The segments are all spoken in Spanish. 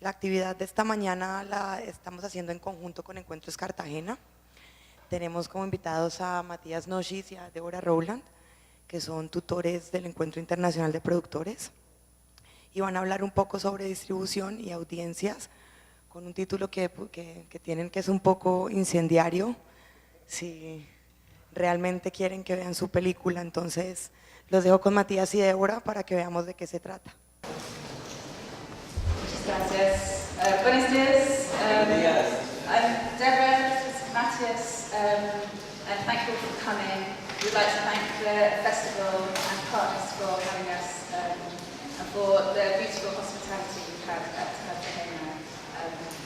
La actividad de esta mañana la estamos haciendo en conjunto con Encuentros Cartagena. Tenemos como invitados a Matías Noshis y a Deborah Rowland, que son tutores del Encuentro Internacional de Productores, y van a hablar un poco sobre distribución y audiencias, con un título que tienen, que es un poco incendiario, si realmente quieren que vean su película. Entonces los dejo con Matías y Débora para que veamos de qué se trata. Muchas gracias. Buenos días. I'm Deborah, Matthias, and thank you all for coming. We'd like to thank the festival and partners for having us and for the beautiful hospitality we've had at Cartagena.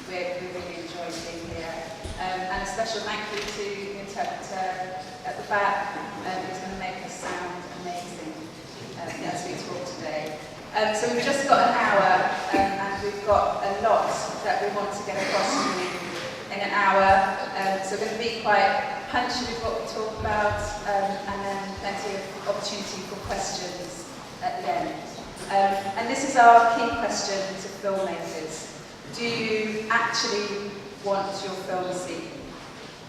We're really enjoying being here. And a special thank you to the interpreter at the back who's going to make us sound amazing as we talk today. So we've just got an hour and we've got a lot that we want to get across to you in an hour. So we're going to be quite punchy with what we talk about and then plenty of opportunity for questions at the end. And this is our key question to filmmakers. Do you actually want your film seen?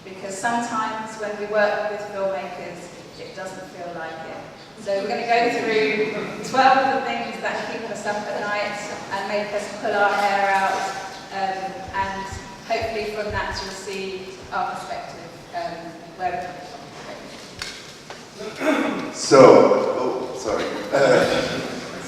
Because sometimes when we work with filmmakers, it doesn't feel like it. So we're going to go through 12 of the things that keep us up at night and make us pull our hair out, and hopefully from that you'll see our perspective, where we're coming from. So,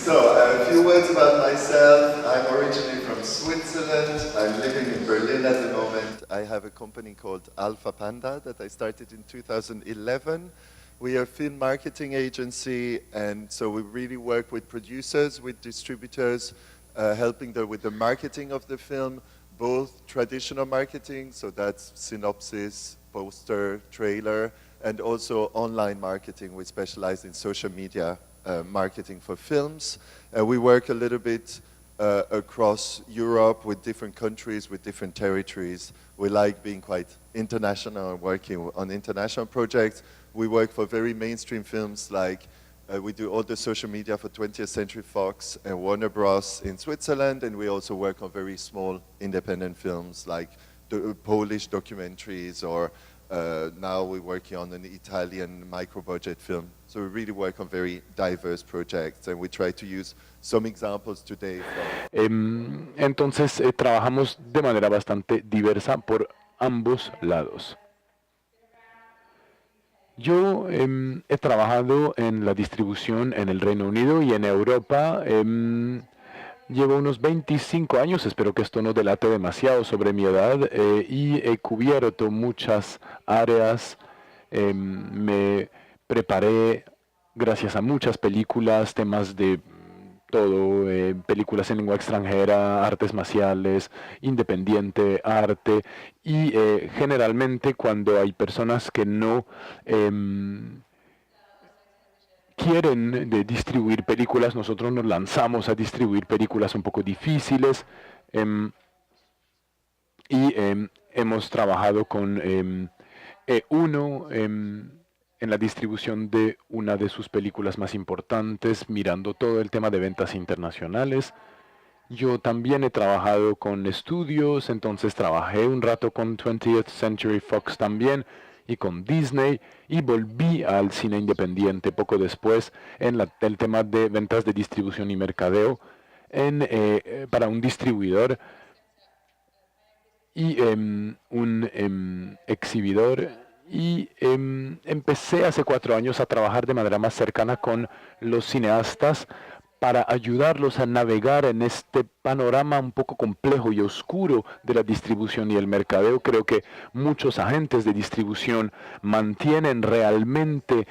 a few words about myself. I'm originally from Switzerland. I'm living in Berlin at the moment. I have a company called Alpha Panda that I started in 2011. We are a film marketing agency, and so we really work with producers, with distributors, helping them with the marketing of the film, both traditional marketing, so that's synopsis, poster, trailer, and also online marketing. We specialize in social media marketing for films. We work a little bit across Europe with different countries, with different territories. We like being quite international and working on international projects. We work for very mainstream films, like we do all the social media for 20th Century Fox and Warner Bros. In Switzerland, and we also work on very small independent films like the Polish documentaries, or now we're working on an Italian micro-budget film. So we really work on very diverse projects, and we try to use some examples today. Entonces trabajamos de manera bastante diversa por ambos lados. Yo he trabajado en la distribución en el Reino Unido y en Europa. Llevo unos 25 años, espero que esto no delate demasiado sobre mi edad, y he cubierto muchas áreas. Me preparé gracias a muchas películas, temas de todo, películas en lengua extranjera, artes marciales, independiente, arte, y generalmente cuando hay personas que no quieren distribuir películas, nosotros nos lanzamos a distribuir películas un poco difíciles, y hemos trabajado con uno en la distribución de una de sus películas más importantes, mirando todo el tema de ventas internacionales. Yo también he trabajado con estudios, entonces trabajé un rato con 20th Century Fox también, y con Disney, y volví al cine independiente poco después en el tema de ventas de distribución y mercadeo para un distribuidor y un exhibidor. Y empecé hace 4 años a trabajar de manera más cercana con los cineastas para ayudarlos a navegar en este panorama un poco complejo y oscuro de la distribución y el mercadeo. Creo que muchos agentes de distribución mantienen realmente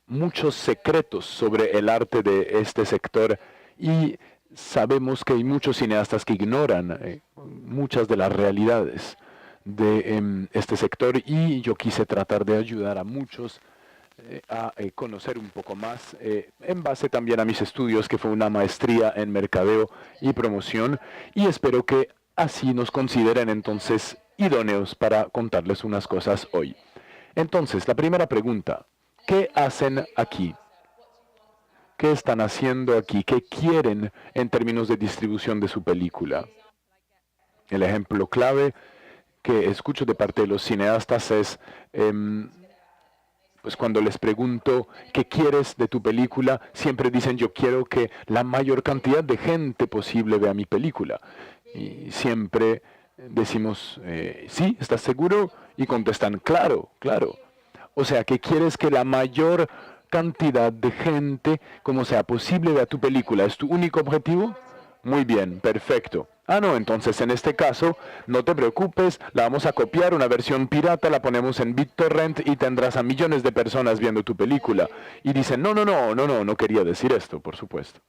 muchos secretos sobre el arte de este sector, y sabemos que hay muchos cineastas que ignoran muchas de las realidades de este sector, y yo quise tratar de ayudar a muchos a conocer un poco más, en base también a mis estudios, que fue una maestría en mercadeo y promoción, y espero que así nos consideren entonces idóneos para contarles unas cosas hoy. Entonces, la primera pregunta: ¿qué hacen aquí? ¿Qué están haciendo aquí? ¿Qué quieren en términos de distribución de su película? El ejemplo clave que escucho de parte de los cineastas es, pues cuando les pregunto qué quieres de tu película, siempre dicen yo quiero que la mayor cantidad de gente posible vea mi película. Y siempre decimos, sí, ¿estás seguro? Y contestan, claro, claro. O sea, que quieres que la mayor cantidad de gente como sea posible vea tu película. ¿Es tu único objetivo? Muy bien, perfecto. Ah, no, entonces en este caso, no te preocupes, la vamos a copiar, una versión pirata, la ponemos en BitTorrent y tendrás a millones de personas viendo tu película. Y dicen, no quería decir esto, por supuesto.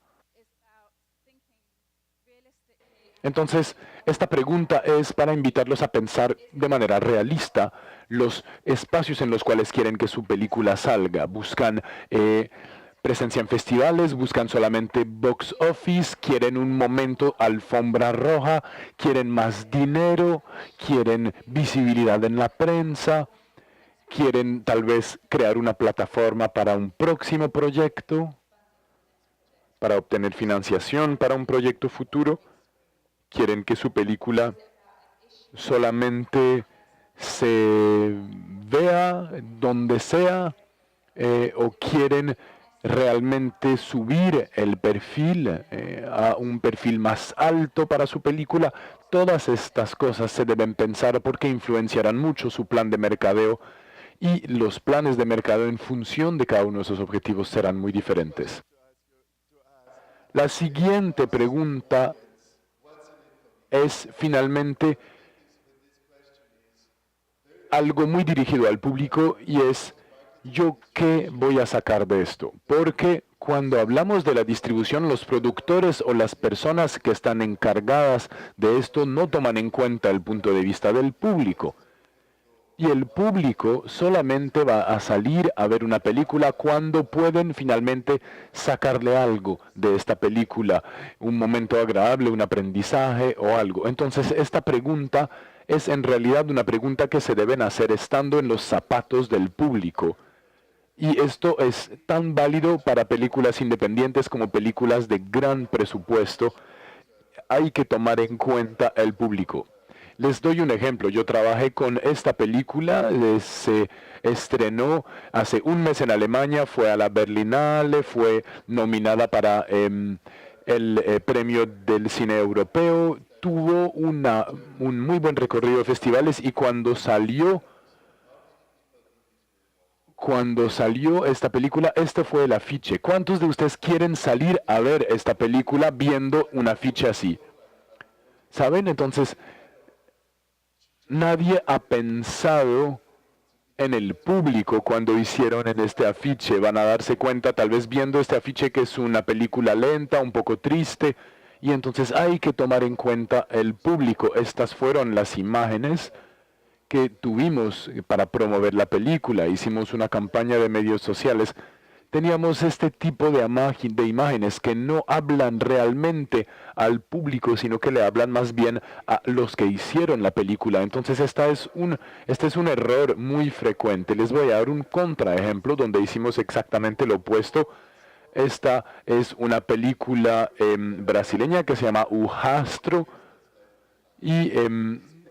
Entonces, esta pregunta es para invitarlos a pensar de manera realista los espacios en los cuales quieren que su película salga. Buscan presencia en festivales, buscan solamente box office, quieren un momento alfombra roja, quieren más dinero, quieren visibilidad en la prensa, quieren tal vez crear una plataforma para un próximo proyecto, para obtener financiación para un proyecto futuro. Quieren que su película solamente se vea donde sea, o quieren realmente subir el perfil a un perfil más alto para su película. Todas estas cosas se deben pensar porque influenciarán mucho su plan de mercadeo, y los planes de mercadeo en función de cada uno de esos objetivos serán muy diferentes. La siguiente pregunta es finalmente algo muy dirigido al público, y es, ¿yo qué voy a sacar de esto? Porque cuando hablamos de la distribución, los productores o las personas que están encargadas de esto no toman en cuenta el punto de vista del público. Y el público solamente va a salir a ver una película cuando pueden finalmente sacarle algo de esta película, un momento agradable, un aprendizaje o algo. Entonces, esta pregunta es en realidad una pregunta que se deben hacer estando en los zapatos del público. Y esto es tan válido para películas independientes como películas de gran presupuesto. Hay que tomar en cuenta el público. Les doy un ejemplo. Yo trabajé con esta película, se estrenó hace un mes en Alemania, fue a la Berlinale, fue nominada para el premio del cine europeo, tuvo un muy buen recorrido de festivales, y cuando salió esta película, este fue el afiche. ¿Cuántos de ustedes quieren salir a ver esta película viendo un afiche así? ¿Saben? Entonces, nadie ha pensado en el público cuando hicieron en este afiche. Van a darse cuenta tal vez viendo este afiche que es una película lenta, un poco triste, y entonces hay que tomar en cuenta el público. Estas fueron las imágenes que tuvimos para promover la película. Hicimos una campaña de medios sociales. Teníamos este tipo de imágenes que no hablan realmente al público, sino que le hablan más bien a los que hicieron la película. Entonces este es un error muy frecuente. Les voy a dar un contraejemplo donde hicimos exactamente lo opuesto. Esta es una película brasileña que se llama O Rastro, y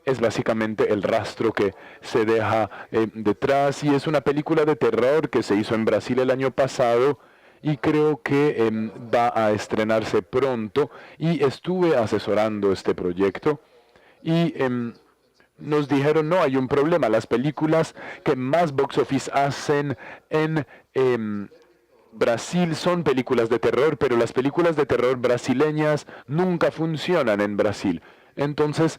es básicamente el rastro que se deja detrás, y es una película de terror que se hizo en Brasil el año pasado, y creo que va a estrenarse pronto, y estuve asesorando este proyecto, y nos dijeron, no, hay un problema, las películas que más box office hacen en Brasil son películas de terror, pero las películas de terror brasileñas nunca funcionan en Brasil. Entonces,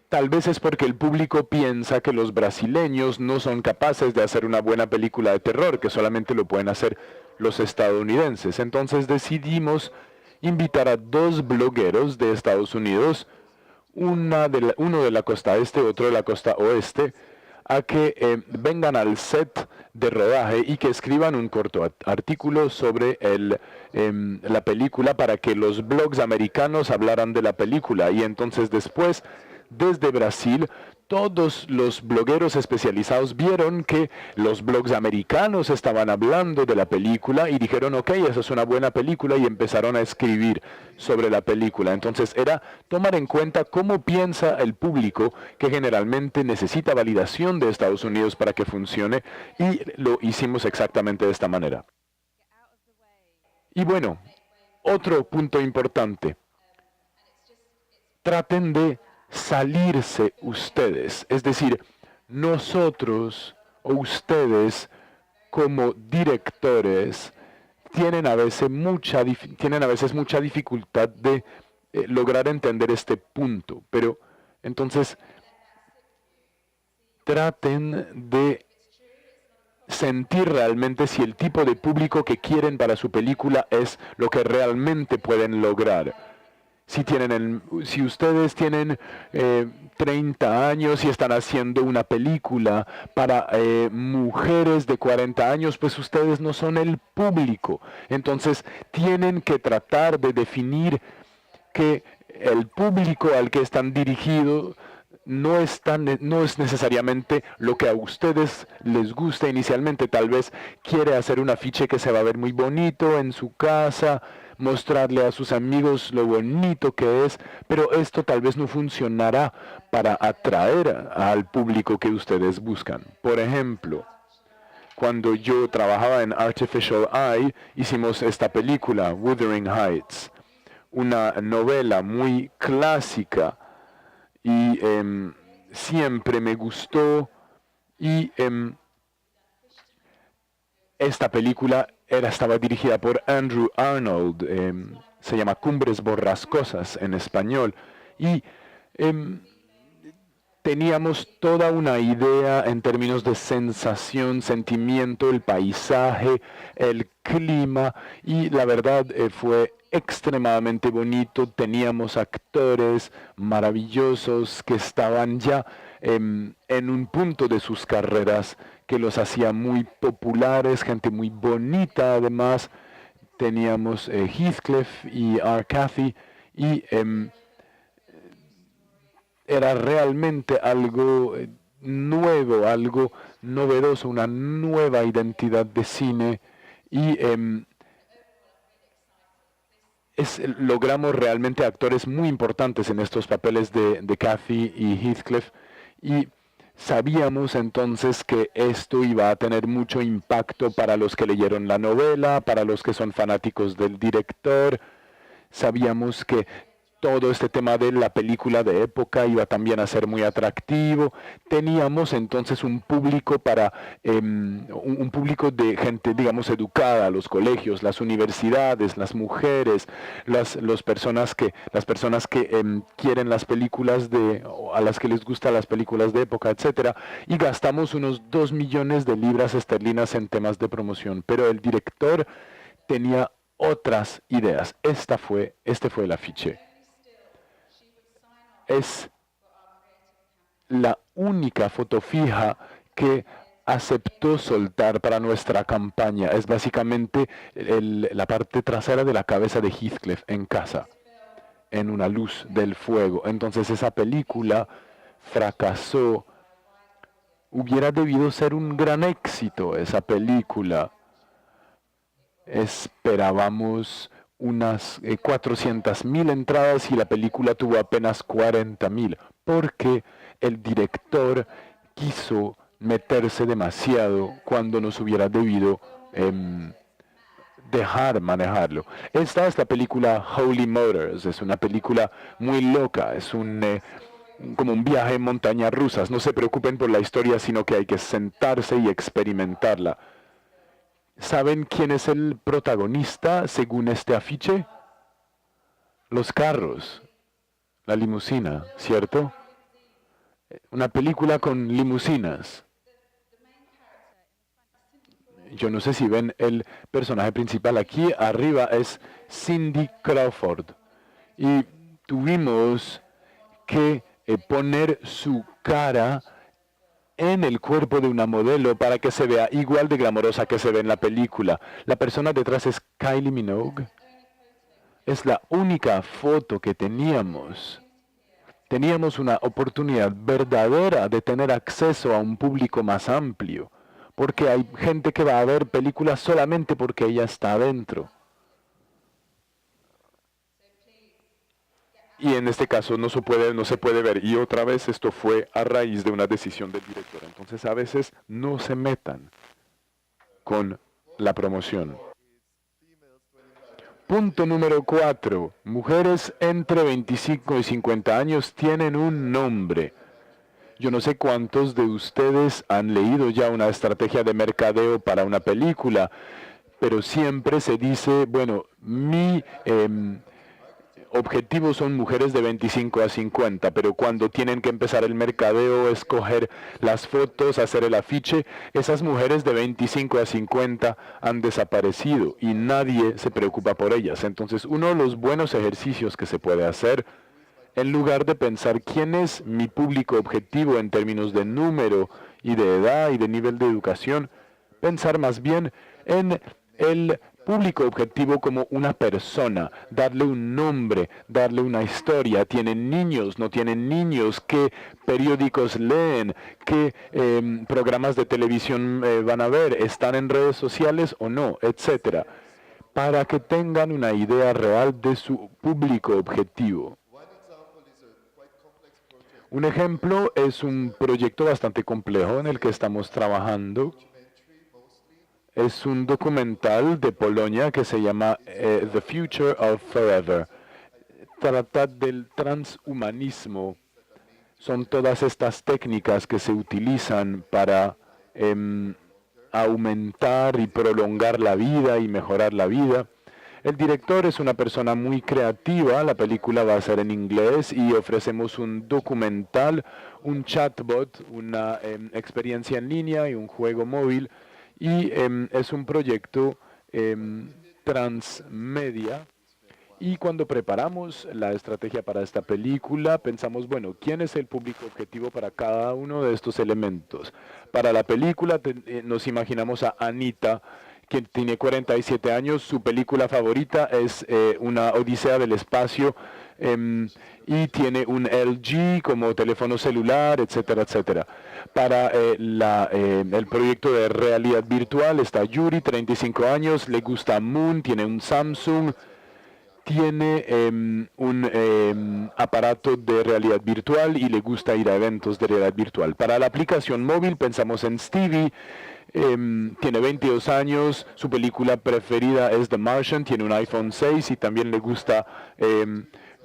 tal vez es porque el público piensa que los brasileños no son capaces de hacer una buena película de terror, que solamente lo pueden hacer los estadounidenses. Entonces decidimos invitar a dos blogueros de Estados Unidos, uno de la costa este, otro de la costa oeste, a que vengan al set de rodaje y que escriban un corto artículo sobre la película, para que los blogs americanos hablaran de la película. Y entonces después, desde Brasil, todos los blogueros especializados vieron que los blogs americanos estaban hablando de la película y dijeron, ok, esa es una buena película, y empezaron a escribir sobre la película. Entonces era tomar en cuenta cómo piensa el público, que generalmente necesita validación de Estados Unidos para que funcione, y lo hicimos exactamente de esta manera. Y bueno, otro punto importante. Traten de salirse ustedes, es decir, nosotros o ustedes como directores tienen a veces mucha dificultad de lograr entender este punto, pero entonces traten de sentir realmente si el tipo de público que quieren para su película es lo que realmente pueden lograr. Si ustedes tienen 30 años y están haciendo una película para mujeres de 40 años, pues ustedes no son el público. Entonces tienen que tratar de definir que el público al que están dirigidos no es necesariamente lo que a ustedes les gusta inicialmente. Tal vez quiere hacer un afiche que se va a ver muy bonito en su casa, mostrarle a sus amigos lo bonito que es, pero esto tal vez no funcionará para atraer al público que ustedes buscan. Por ejemplo, cuando yo trabajaba en Artificial Eye, hicimos esta película, Wuthering Heights, una novela muy clásica, y siempre me gustó, y esta película estaba dirigida por Andrew Arnold, se llama Cumbres Borrascosas en español, y teníamos toda una idea en términos de sensación, sentimiento, el paisaje, el clima, y la verdad fue extremadamente bonito. Teníamos actores maravillosos que estaban ya en un punto de sus carreras que los hacía muy populares, gente muy bonita además. Teníamos Heathcliff y R. Cathy, y era realmente algo nuevo, algo novedoso, una nueva identidad de cine, y logramos realmente actores muy importantes en estos papeles de Cathy y Heathcliff, y sabíamos entonces que esto iba a tener mucho impacto para los que leyeron la novela, para los que son fanáticos del director. Sabíamos que todo este tema de la película de época iba también a ser muy atractivo. Teníamos entonces un público un público de gente, digamos, educada, los colegios, las universidades, las mujeres, las personas que quieren las películas a las que les gustan las películas de época, etcétera. Y gastamos unos 2 millones de libras esterlinas en temas de promoción. Pero el director tenía otras ideas. Este fue el afiche. Es la única foto fija que aceptó soltar para nuestra campaña. Es básicamente la parte trasera de la cabeza de Heathcliff en casa, en una luz del fuego. Entonces esa película fracasó. Hubiera debido ser un gran éxito esa película. Esperábamos unas 400.000 entradas y la película tuvo apenas 40.000, porque el director quiso meterse demasiado cuando nos hubiera debido dejar manejarlo. Esta es la película Holy Motors. Es una película muy loca, es como un viaje en montañas rusas. No se preocupen por la historia, sino que hay que sentarse y experimentarla. ¿Saben quién es el protagonista según este afiche? Los carros, la limusina, ¿cierto? Una película con limusinas. Yo no sé si ven el personaje principal. Aquí arriba es Cindy Crawford. Y tuvimos que poner su cara en el cuerpo de una modelo para que se vea igual de glamorosa que se ve en la película. La persona detrás es Kylie Minogue. Es la única foto que teníamos. teníamos una oportunidad verdadera de tener acceso a un público más amplio, porque hay gente que va a ver películas solamente porque ella está adentro. Y en este caso no se puede ver. Y otra vez esto fue a raíz de una decisión del director. Entonces a veces no se metan con la promoción. Punto número 4. Mujeres entre 25 y 50 años tienen un nombre. Yo no sé cuántos de ustedes han leído ya una estrategia de mercadeo para una película, pero siempre se dice, bueno, mi objetivos son mujeres de 25 a 50, pero cuando tienen que empezar el mercadeo, escoger las fotos, hacer el afiche, esas mujeres de 25 a 50 han desaparecido y nadie se preocupa por ellas. Entonces, uno de los buenos ejercicios que se puede hacer, en lugar de pensar quién es mi público objetivo en términos de número y de edad y de nivel de educación, pensar más bien en el público objetivo como una persona, darle un nombre, darle una historia. ¿Tienen niños? ¿No tienen niños? ¿Qué periódicos leen? ¿Qué programas de televisión van a ver? ¿Están en redes sociales o no? Etcétera. Para que tengan una idea real de su público objetivo. Un ejemplo es un proyecto bastante complejo en el que estamos trabajando. Es un documental de Polonia que se llama The Future of Forever. Trata del transhumanismo. Son todas estas técnicas que se utilizan para aumentar y prolongar la vida y mejorar la vida. El director es una persona muy creativa. La película va a ser en inglés y ofrecemos un documental, un chatbot, una experiencia en línea y un juego móvil. Y es un proyecto transmedia. Y cuando preparamos la estrategia para esta película, pensamos, bueno, ¿quién es el público objetivo para cada uno de estos elementos? Para la película nos imaginamos a Anita, que tiene 47 años. Su película favorita es una Odisea del Espacio y tiene un LG como teléfono celular, etcétera, etcétera. Para el proyecto de realidad virtual está Yuri, 35 años, le gusta Moon, tiene un Samsung, tiene un aparato de realidad virtual y le gusta ir a eventos de realidad virtual. Para la aplicación móvil pensamos en Stevie, tiene 22 años, su película preferida es The Martian, tiene un iPhone 6 y también le gusta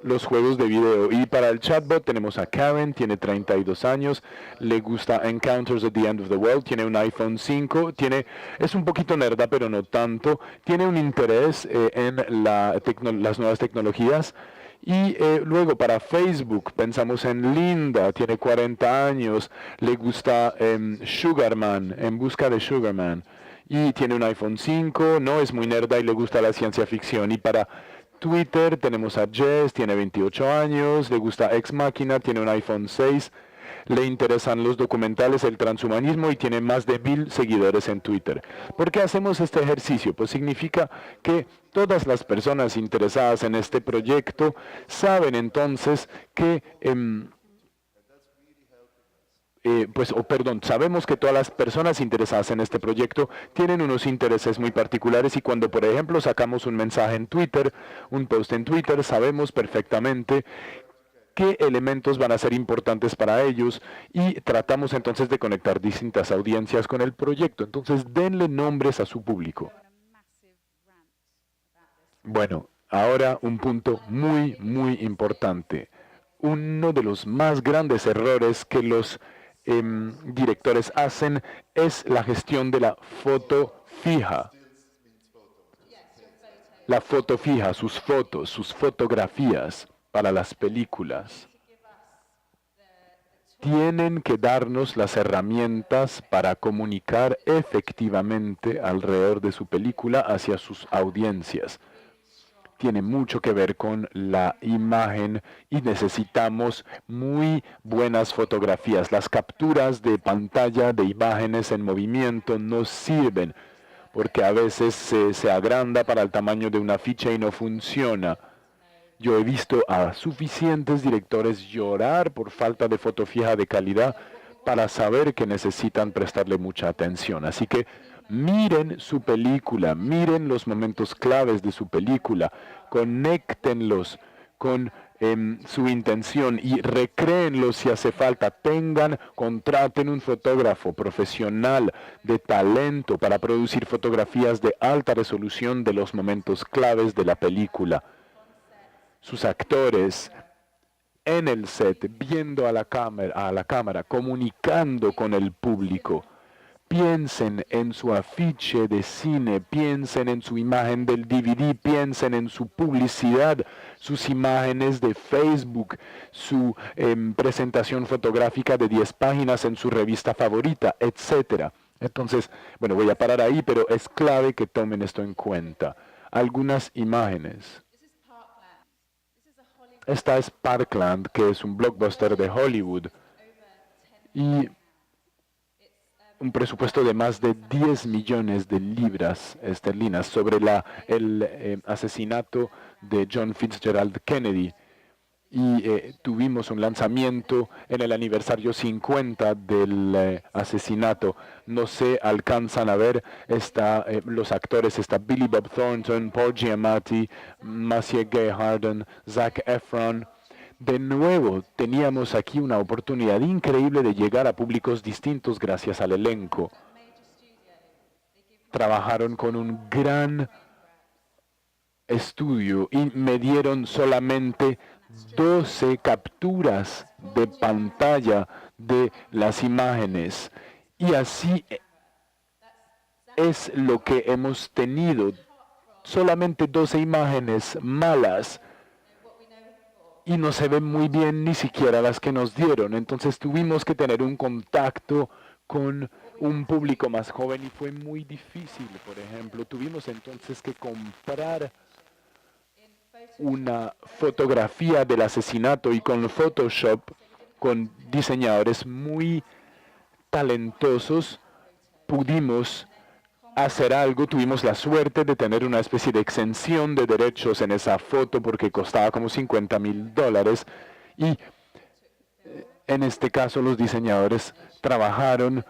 los juegos de video. Y para el chatbot tenemos a Karen, tiene 32 años, le gusta Encounters at the End of the World, tiene un iPhone 5, es un poquito nerda, pero no tanto, tiene un interés en las nuevas tecnologías. Y luego para Facebook pensamos en Linda, tiene 40 años, le gusta Sugarman, En busca de Sugarman, y tiene un iPhone 5, no es muy nerda y le gusta la ciencia ficción. Y para Twitter tenemos a Jess, tiene 28 años, le gusta Ex Machina, tiene un iPhone 6, le interesan los documentales, el transhumanismo y tiene más de 1000 seguidores en Twitter. ¿Por qué hacemos este ejercicio? Pues significa que todas las personas interesadas en este proyecto saben entonces que sabemos que todas las personas interesadas en este proyecto tienen unos intereses muy particulares y cuando, por ejemplo, sacamos un mensaje en Twitter, un post en Twitter, sabemos perfectamente qué elementos van a ser importantes para ellos y tratamos entonces de conectar distintas audiencias con el proyecto. Entonces, denle nombres a su público. Bueno, ahora un punto muy, muy importante. Uno de los más grandes errores que los directores hacen es la gestión de la foto fija. La foto fija, sus fotos, sus fotografías para las películas. Tienen que darnos las herramientas para comunicar efectivamente alrededor de su película hacia sus audiencias. Tiene mucho que ver con la imagen y necesitamos muy buenas fotografías. Las capturas de pantalla de imágenes en movimiento no sirven porque a veces se agranda para el tamaño de una ficha y no funciona. Yo he visto a suficientes directores llorar por falta de foto fija de calidad para saber que necesitan prestarle mucha atención. Así que miren su película, miren los momentos claves de su película, conéctenlos con su intención y recréenlos si hace falta. Contraten un fotógrafo profesional de talento para producir fotografías de alta resolución de los momentos claves de la película. Sus actores en el set, viendo a la cámara, comunicando con el público. Piensen en su afiche de cine, piensen en su imagen del DVD, piensen en su publicidad, sus imágenes de Facebook, su presentación fotográfica de 10 páginas en su revista favorita, etc. Entonces, bueno, voy a parar ahí, pero es clave que tomen esto en cuenta. Algunas imágenes. Esta es Parkland, que es un blockbuster de Hollywood. Y un presupuesto de más de 10 millones de libras esterlinas sobre el asesinato de John Fitzgerald Kennedy. Y tuvimos un lanzamiento en el aniversario 50 del asesinato. No se alcanzan a ver los actores, está Billy Bob Thornton, Paul Giamatti, Marcia Gay Harden, Zac Efron. De nuevo, teníamos aquí una oportunidad increíble de llegar a públicos distintos gracias al elenco. Trabajaron con un gran estudio y me dieron solamente 12 capturas de pantalla de las imágenes. Y así es lo que hemos tenido. Solamente 12 imágenes malas. Y no se ven muy bien ni siquiera las que nos dieron. Entonces tuvimos que tener un contacto con un público más joven y fue muy difícil. Por ejemplo, tuvimos entonces que comprar una fotografía del asesinato y con Photoshop, con diseñadores muy talentosos, pudimos hacer algo. Tuvimos la suerte de tener una especie de exención de derechos en esa foto porque costaba como $50,000 y en este caso los diseñadores trabajaron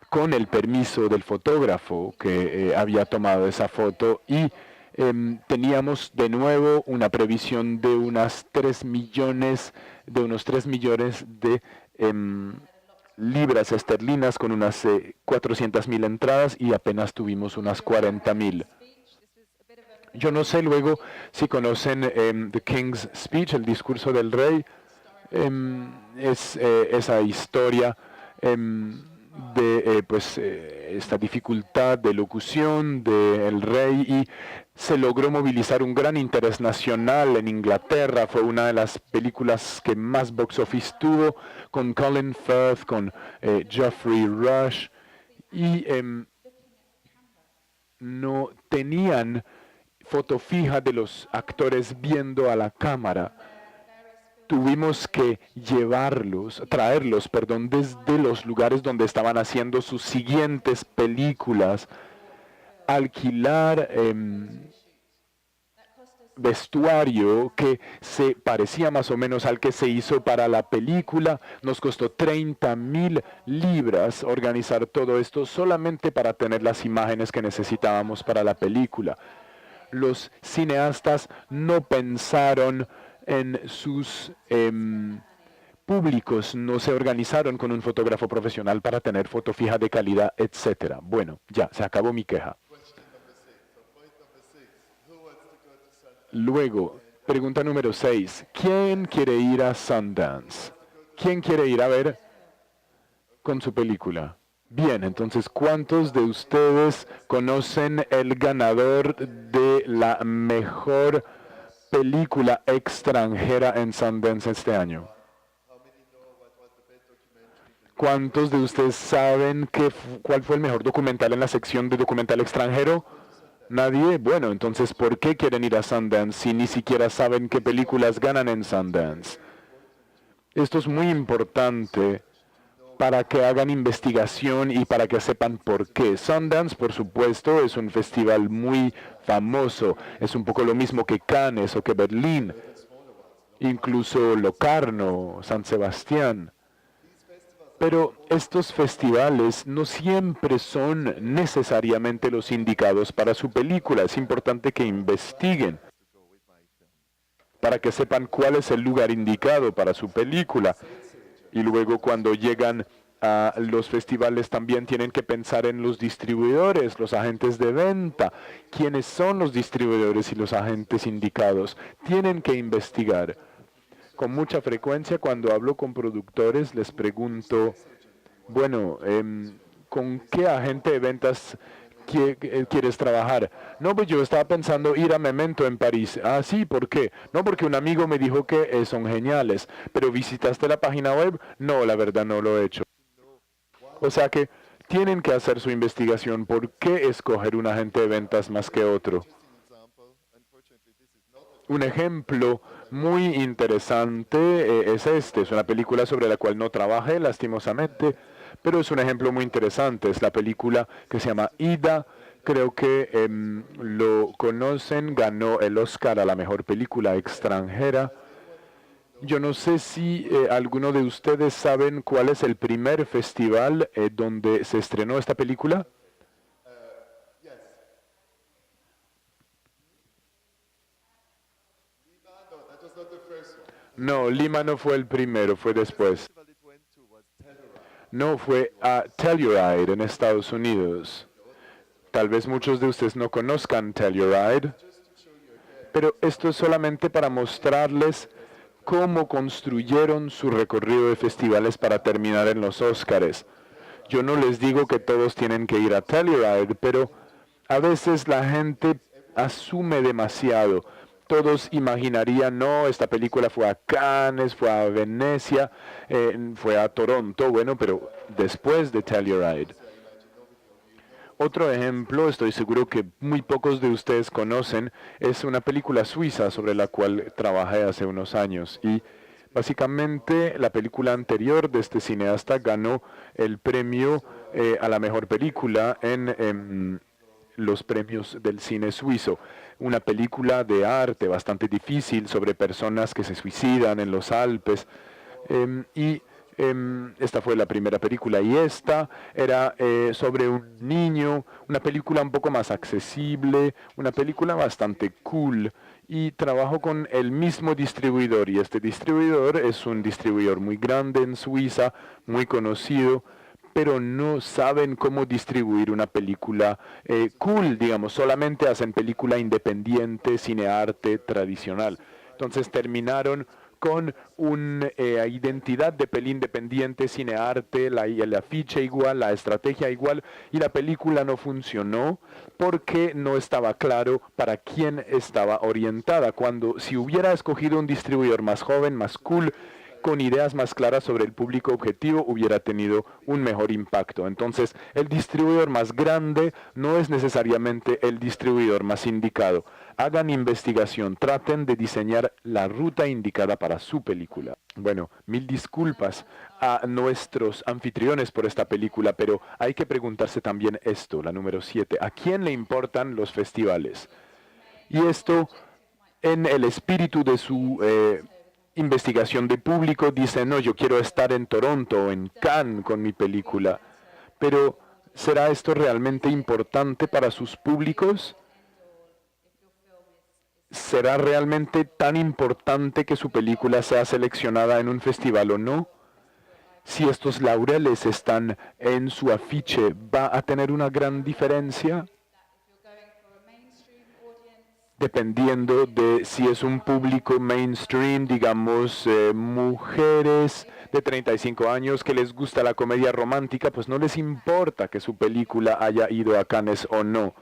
con el permiso del fotógrafo que había tomado esa foto y teníamos de nuevo una previsión de unos 3 millones de libras esterlinas con unas 400,000 entradas y apenas tuvimos unas 40,000. Yo no sé luego si conocen The King's Speech, el discurso del rey. Es esa historia de esta dificultad de locución del rey y se logró movilizar un gran interés nacional en Inglaterra. Fue una de las películas que más box office tuvo, con Colin Firth, con Geoffrey Rush, y no tenían foto fija de los actores viendo a la cámara. Tuvimos que traerlos, desde los lugares donde estaban haciendo sus siguientes películas, alquilar vestuario que se parecía más o menos al que se hizo para la película. Nos costó 30,000 libras organizar todo esto solamente para tener las imágenes que necesitábamos para la película. Los cineastas no pensaron en sus públicos, no se organizaron con un fotógrafo profesional para tener foto fija de calidad, etc. Bueno, ya, se acabó mi queja. Luego, pregunta número 6. ¿Quién quiere ir a Sundance? ¿Quién quiere ir a ver con su película? Bien, entonces, ¿cuántos de ustedes conocen el ganador de la mejor película extranjera en Sundance este año? ¿Cuántos de ustedes saben cuál fue el mejor documental en la sección de documental extranjero? ¿Nadie? Bueno, entonces, ¿por qué quieren ir a Sundance si ni siquiera saben qué películas ganan en Sundance? Esto es muy importante para que hagan investigación y para que sepan por qué. Sundance, por supuesto, es un festival muy famoso. Es un poco lo mismo que Cannes o que Berlín, incluso Locarno, San Sebastián. Pero estos festivales no siempre son necesariamente los indicados para su película. Es importante que investiguen para que sepan cuál es el lugar indicado para su película. Y luego cuando llegan a los festivales también tienen que pensar en los distribuidores, los agentes de venta. ¿Quiénes son los distribuidores y los agentes indicados? Tienen que investigar. Con mucha frecuencia cuando hablo con productores les pregunto, bueno, ¿con qué agente de ventas quieres trabajar? No, pues yo estaba pensando ir a Memento en París. Ah, sí, ¿por qué? No, porque un amigo me dijo que son geniales. ¿Pero visitaste la página web? No, la verdad no lo he hecho. O sea que tienen que hacer su investigación. ¿Por qué escoger un agente de ventas más que otro? Un ejemplo muy interesante es este. Es una película sobre la cual no trabajé, lastimosamente, pero es un ejemplo muy interesante. Es la película que se llama Ida. Creo que lo conocen. Ganó el Oscar a la mejor película extranjera. Yo no sé si alguno de ustedes saben cuál es el primer festival donde se estrenó esta película. No, Lima no fue el primero, fue después. No, fue a Telluride en Estados Unidos. Tal vez muchos de ustedes no conozcan Telluride, pero esto es solamente para mostrarles cómo construyeron su recorrido de festivales para terminar en los Óscares. Yo no les digo que todos tienen que ir a Telluride, pero a veces la gente asume demasiado. Todos imaginarían, no, esta película fue a Cannes, fue a Venecia, fue a Toronto, bueno, pero después de Telluride. Otro ejemplo, estoy seguro que muy pocos de ustedes conocen, es una película suiza sobre la cual trabajé hace unos años. Y básicamente la película anterior de este cineasta ganó el premio a la mejor película en los premios del cine suizo. Una película de arte bastante difícil sobre personas que se suicidan en los Alpes. Esta fue la primera película y esta era sobre un niño, una película un poco más accesible, una película bastante cool. Y trabajo con el mismo distribuidor y este distribuidor es un distribuidor muy grande en Suiza, muy conocido, pero no saben cómo distribuir una película cool, digamos, solamente hacen película independiente, cinearte tradicional. Entonces terminaron con una identidad de peli independiente, cinearte, el afiche igual, la estrategia igual, y la película no funcionó porque no estaba claro para quién estaba orientada. Cuando si hubiera escogido un distribuidor más joven, más cool, con ideas más claras sobre el público objetivo, hubiera tenido un mejor impacto. Entonces, el distribuidor más grande no es necesariamente el distribuidor más indicado. Hagan investigación, traten de diseñar la ruta indicada para su película. Bueno, mil disculpas a nuestros anfitriones por esta película, pero hay que preguntarse también esto, la número 7. ¿A quién le importan los festivales? Y esto, en el espíritu de su investigación de público, dice, no, yo quiero estar en Toronto o en Cannes con mi película. Pero, ¿será esto realmente importante para sus públicos? ¿Será realmente tan importante que su película sea seleccionada en un festival o no? Si estos laureles están en su afiche, ¿va a tener una gran diferencia? Dependiendo de si es un público mainstream, digamos, mujeres de 35 años que les gusta la comedia romántica, pues no les importa que su película haya ido a Cannes o no.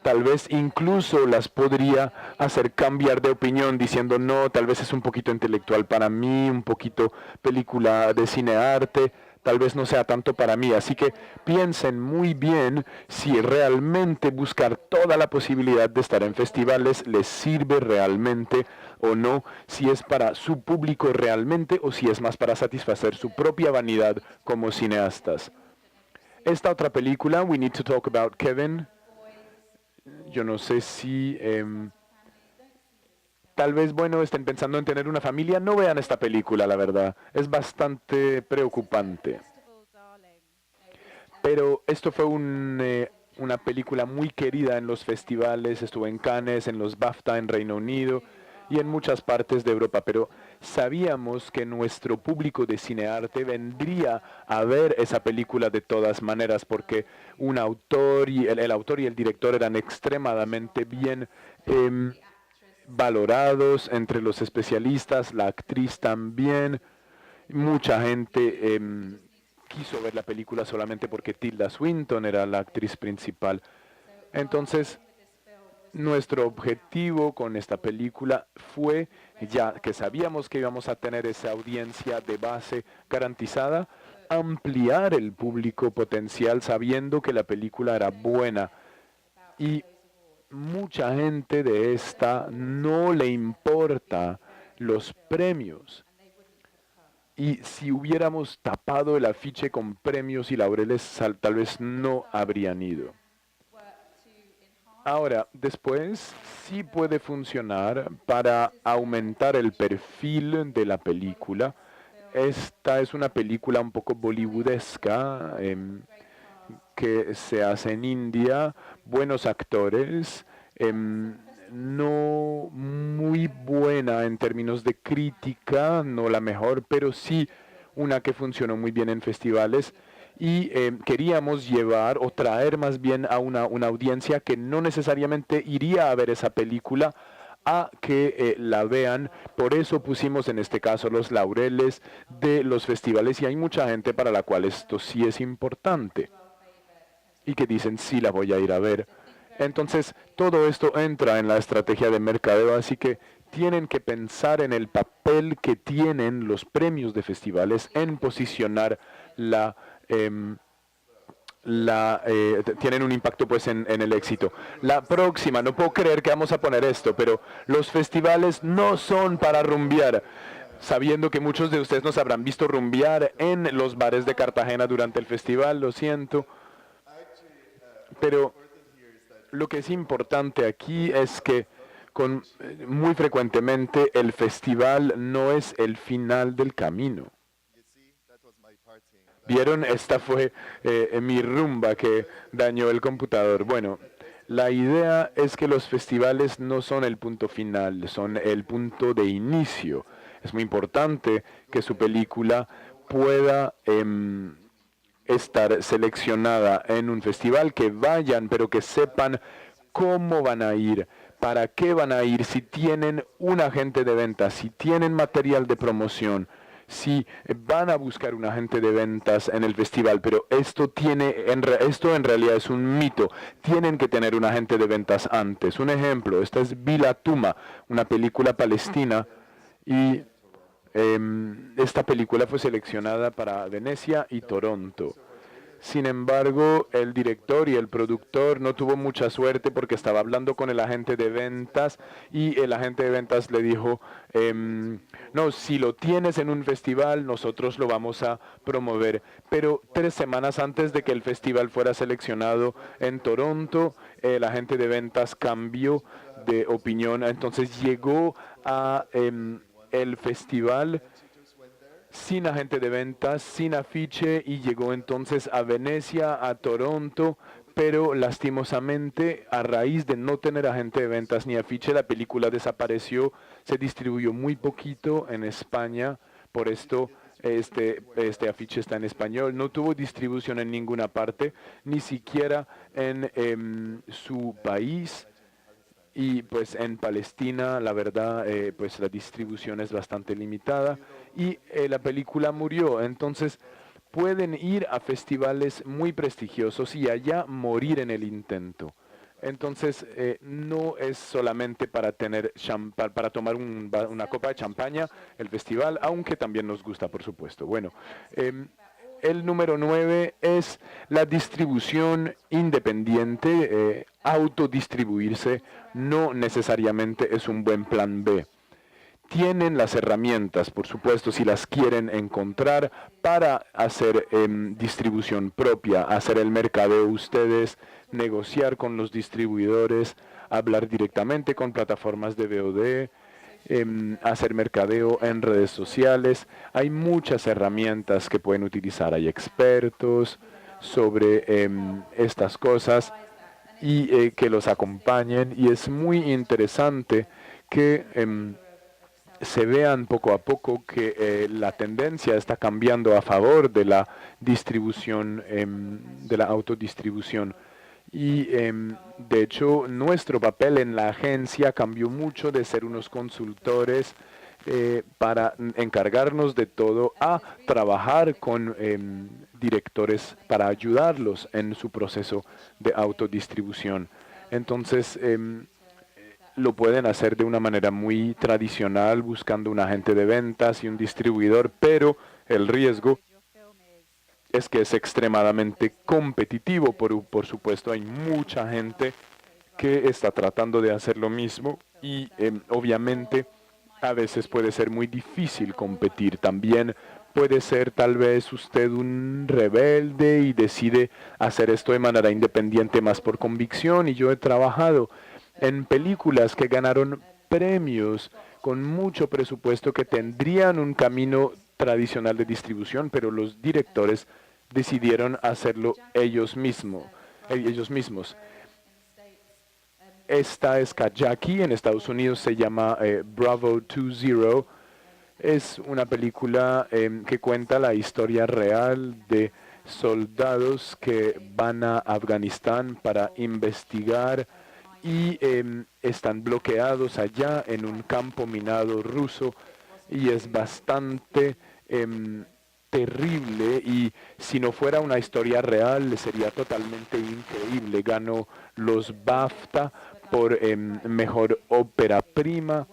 Tal vez incluso las podría hacer cambiar de opinión diciendo, no, tal vez es un poquito intelectual para mí, un poquito película de cinearte, tal vez no sea tanto para mí. Así que piensen muy bien si realmente buscar toda la posibilidad de estar en festivales les sirve realmente o no, si es para su público realmente o si es más para satisfacer su propia vanidad como cineastas. Esta otra película, We Need to Talk About Kevin, yo no sé si tal vez, bueno, estén pensando en tener una familia, no vean esta película, la verdad. Es bastante preocupante. Pero esto fue una película muy querida en los festivales, estuvo en Cannes, en los BAFTA en Reino Unido y en muchas partes de Europa, pero sabíamos que nuestro público de cinearte vendría a ver esa película de todas maneras, porque un autor y el autor y el director eran extremadamente bien valorados entre los especialistas, la actriz también. Mucha gente quiso ver la película solamente porque Tilda Swinton era la actriz principal. Entonces, nuestro objetivo con esta película fue, ya que sabíamos que íbamos a tener esa audiencia de base garantizada, ampliar el público potencial sabiendo que la película era buena. Y mucha gente de esta no le importa los premios. Y si hubiéramos tapado el afiche con premios y laureles, tal vez no habrían ido. Ahora, después sí puede funcionar para aumentar el perfil de la película. Esta es una película un poco bollywoodesca que se hace en India, buenos actores, no muy buena en términos de crítica, no la mejor, pero sí una que funcionó muy bien en festivales. Y queríamos llevar o traer más bien a una audiencia que no necesariamente iría a ver esa película a que la vean. Por eso pusimos en este caso los laureles de los festivales y hay mucha gente para la cual esto sí es importante y que dicen sí la voy a ir a ver. Entonces todo esto entra en la estrategia de mercadeo, así que tienen que pensar en el papel que tienen los premios de festivales en posicionar tienen un impacto pues en el éxito. La próxima, no puedo creer que vamos a poner esto, pero los festivales no son para rumbear. Sabiendo que muchos de ustedes nos habrán visto rumbear en los bares de Cartagena durante el festival, lo siento. Pero lo que es importante aquí es que muy frecuentemente el festival no es el final del camino. ¿Vieron? Esta fue mi rumba que dañó el computador. Bueno, la idea es que los festivales no son el punto final, son el punto de inicio. Es muy importante que su película pueda estar seleccionada en un festival, que vayan, pero que sepan cómo van a ir, para qué van a ir, si tienen un agente de ventas, si tienen material de promoción, si van a buscar un agente de ventas en el festival, pero esto en realidad es un mito. Tienen que tener un agente de ventas antes. Un ejemplo, esta es Bila Tuma, una película palestina, y esta película fue seleccionada para Venecia y Toronto. Sin embargo, el director y el productor no tuvo mucha suerte porque estaba hablando con el agente de ventas y el agente de ventas le dijo, no, si lo tienes en un festival, nosotros lo vamos a promover. Pero 3 semanas antes de que el festival fuera seleccionado en Toronto, el agente de ventas cambió de opinión. Entonces llegó a el festival sin agente de ventas, sin afiche, y llegó entonces a Venecia, a Toronto, pero lastimosamente a raíz de no tener agente de ventas ni afiche, la película desapareció, se distribuyó muy poquito en España, por esto este afiche está en español, no tuvo distribución en ninguna parte, ni siquiera en su país. Y pues en Palestina, la verdad, pues la distribución es bastante limitada y la película murió. Entonces pueden ir a festivales muy prestigiosos y allá morir en el intento. Entonces no es solamente para para tomar una copa de champaña el festival, aunque también nos gusta, por supuesto. Bueno. El número 9 es la distribución independiente. Autodistribuirse no necesariamente es un buen plan B. tienen las herramientas, por supuesto, si las quieren encontrar, para hacer distribución propia, hacer el mercadeo ustedes, negociar con los distribuidores, hablar directamente con plataformas de VOD, hacer mercadeo en redes sociales. Hay muchas herramientas que pueden utilizar. Hay expertos sobre estas cosas y que los acompañen. Y es muy interesante que se vean poco a poco que la tendencia está cambiando a favor de la distribución, de la autodistribución. Y de hecho, nuestro papel en la agencia cambió mucho de ser unos consultores para encargarnos de todo a trabajar con directores para ayudarlos en su proceso de autodistribución. Entonces, lo pueden hacer de una manera muy tradicional, buscando un agente de ventas y un distribuidor, pero el riesgo es que es extremadamente competitivo. Por supuesto, hay mucha gente que está tratando de hacer lo mismo y obviamente a veces puede ser muy difícil competir. También puede ser tal vez usted un rebelde y decide hacer esto de manera independiente más por convicción. Y yo he trabajado en películas que ganaron premios con mucho presupuesto, que tendrían un camino tradicional de distribución, pero los directores decidieron hacerlo ellos mismos. Esta es Kajaki, en Estados Unidos se llama Bravo 20. Es una película que cuenta la historia real de soldados que van a Afganistán para investigar y están bloqueados allá en un campo minado ruso, y es bastante terrible, y si no fuera una historia real sería totalmente increíble. Ganó los BAFTA por mejor ópera prima,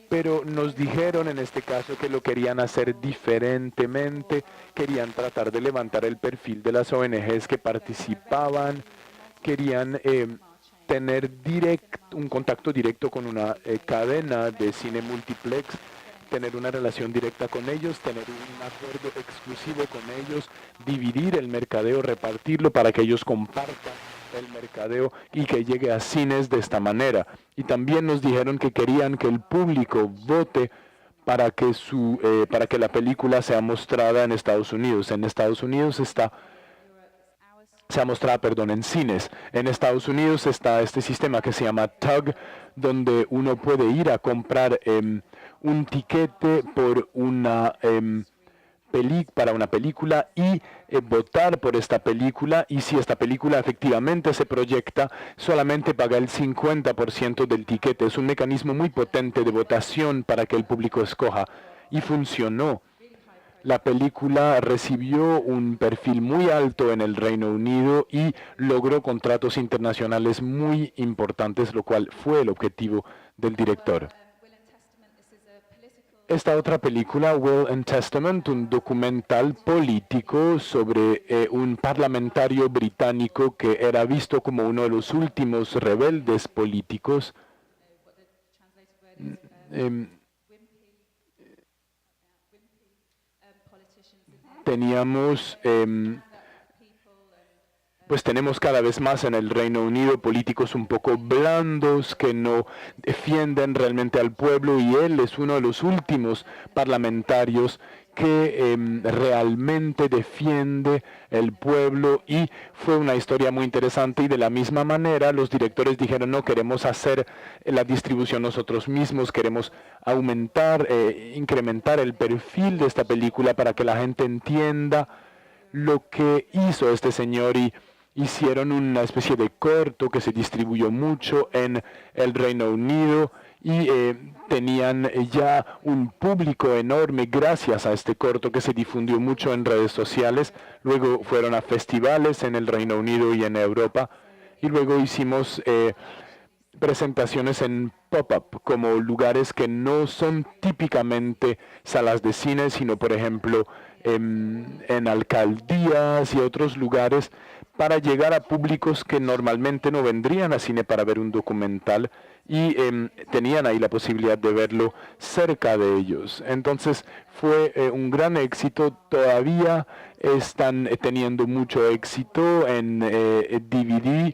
pero nos dijeron en este caso que lo querían hacer diferentemente, querían tratar de levantar el perfil de las ONGs que participaban, querían tener un contacto directo con una cadena de cine multiplex, tener una relación directa con ellos, tener un acuerdo exclusivo con ellos, dividir el mercadeo, repartirlo para que ellos compartan el mercadeo y que llegue a cines de esta manera. Y también nos dijeron que querían que el público vote para que la película sea mostrada en Estados Unidos. En Estados Unidos se ha mostrado, en cines. En Estados Unidos está este sistema que se llama TUG, donde uno puede ir a comprar un tiquete por para una película y votar por esta película, y si esta película efectivamente se proyecta, solamente paga el 50% del tiquete. Es un mecanismo muy potente de votación para que el público escoja, y funcionó. La película recibió un perfil muy alto en el Reino Unido y logró contratos internacionales muy importantes, lo cual fue el objetivo del director. Esta otra película, Will and Testament, un documental político sobre un parlamentario británico que era visto como uno de los últimos rebeldes políticos. Tenemos cada vez más en el Reino Unido políticos un poco blandos que no defienden realmente al pueblo, y él es uno de los últimos parlamentarios que realmente defiende el pueblo, y fue una historia muy interesante. Y de la misma manera los directores dijeron: no queremos hacer la distribución nosotros mismos, queremos incrementar el perfil de esta película para que la gente entienda lo que hizo este señor, y hicieron una especie de corto que se distribuyó mucho en el Reino Unido, y tenían ya un público enorme gracias a este corto que se difundió mucho en redes sociales. Luego fueron a festivales en el Reino Unido y en Europa, y luego hicimos presentaciones en pop-up, como lugares que no son típicamente salas de cine, sino por ejemplo en alcaldías y otros lugares para llegar a públicos que normalmente no vendrían a cine para ver un documental y tenían ahí la posibilidad de verlo cerca de ellos. Entonces fue un gran éxito, todavía están teniendo mucho éxito en DVD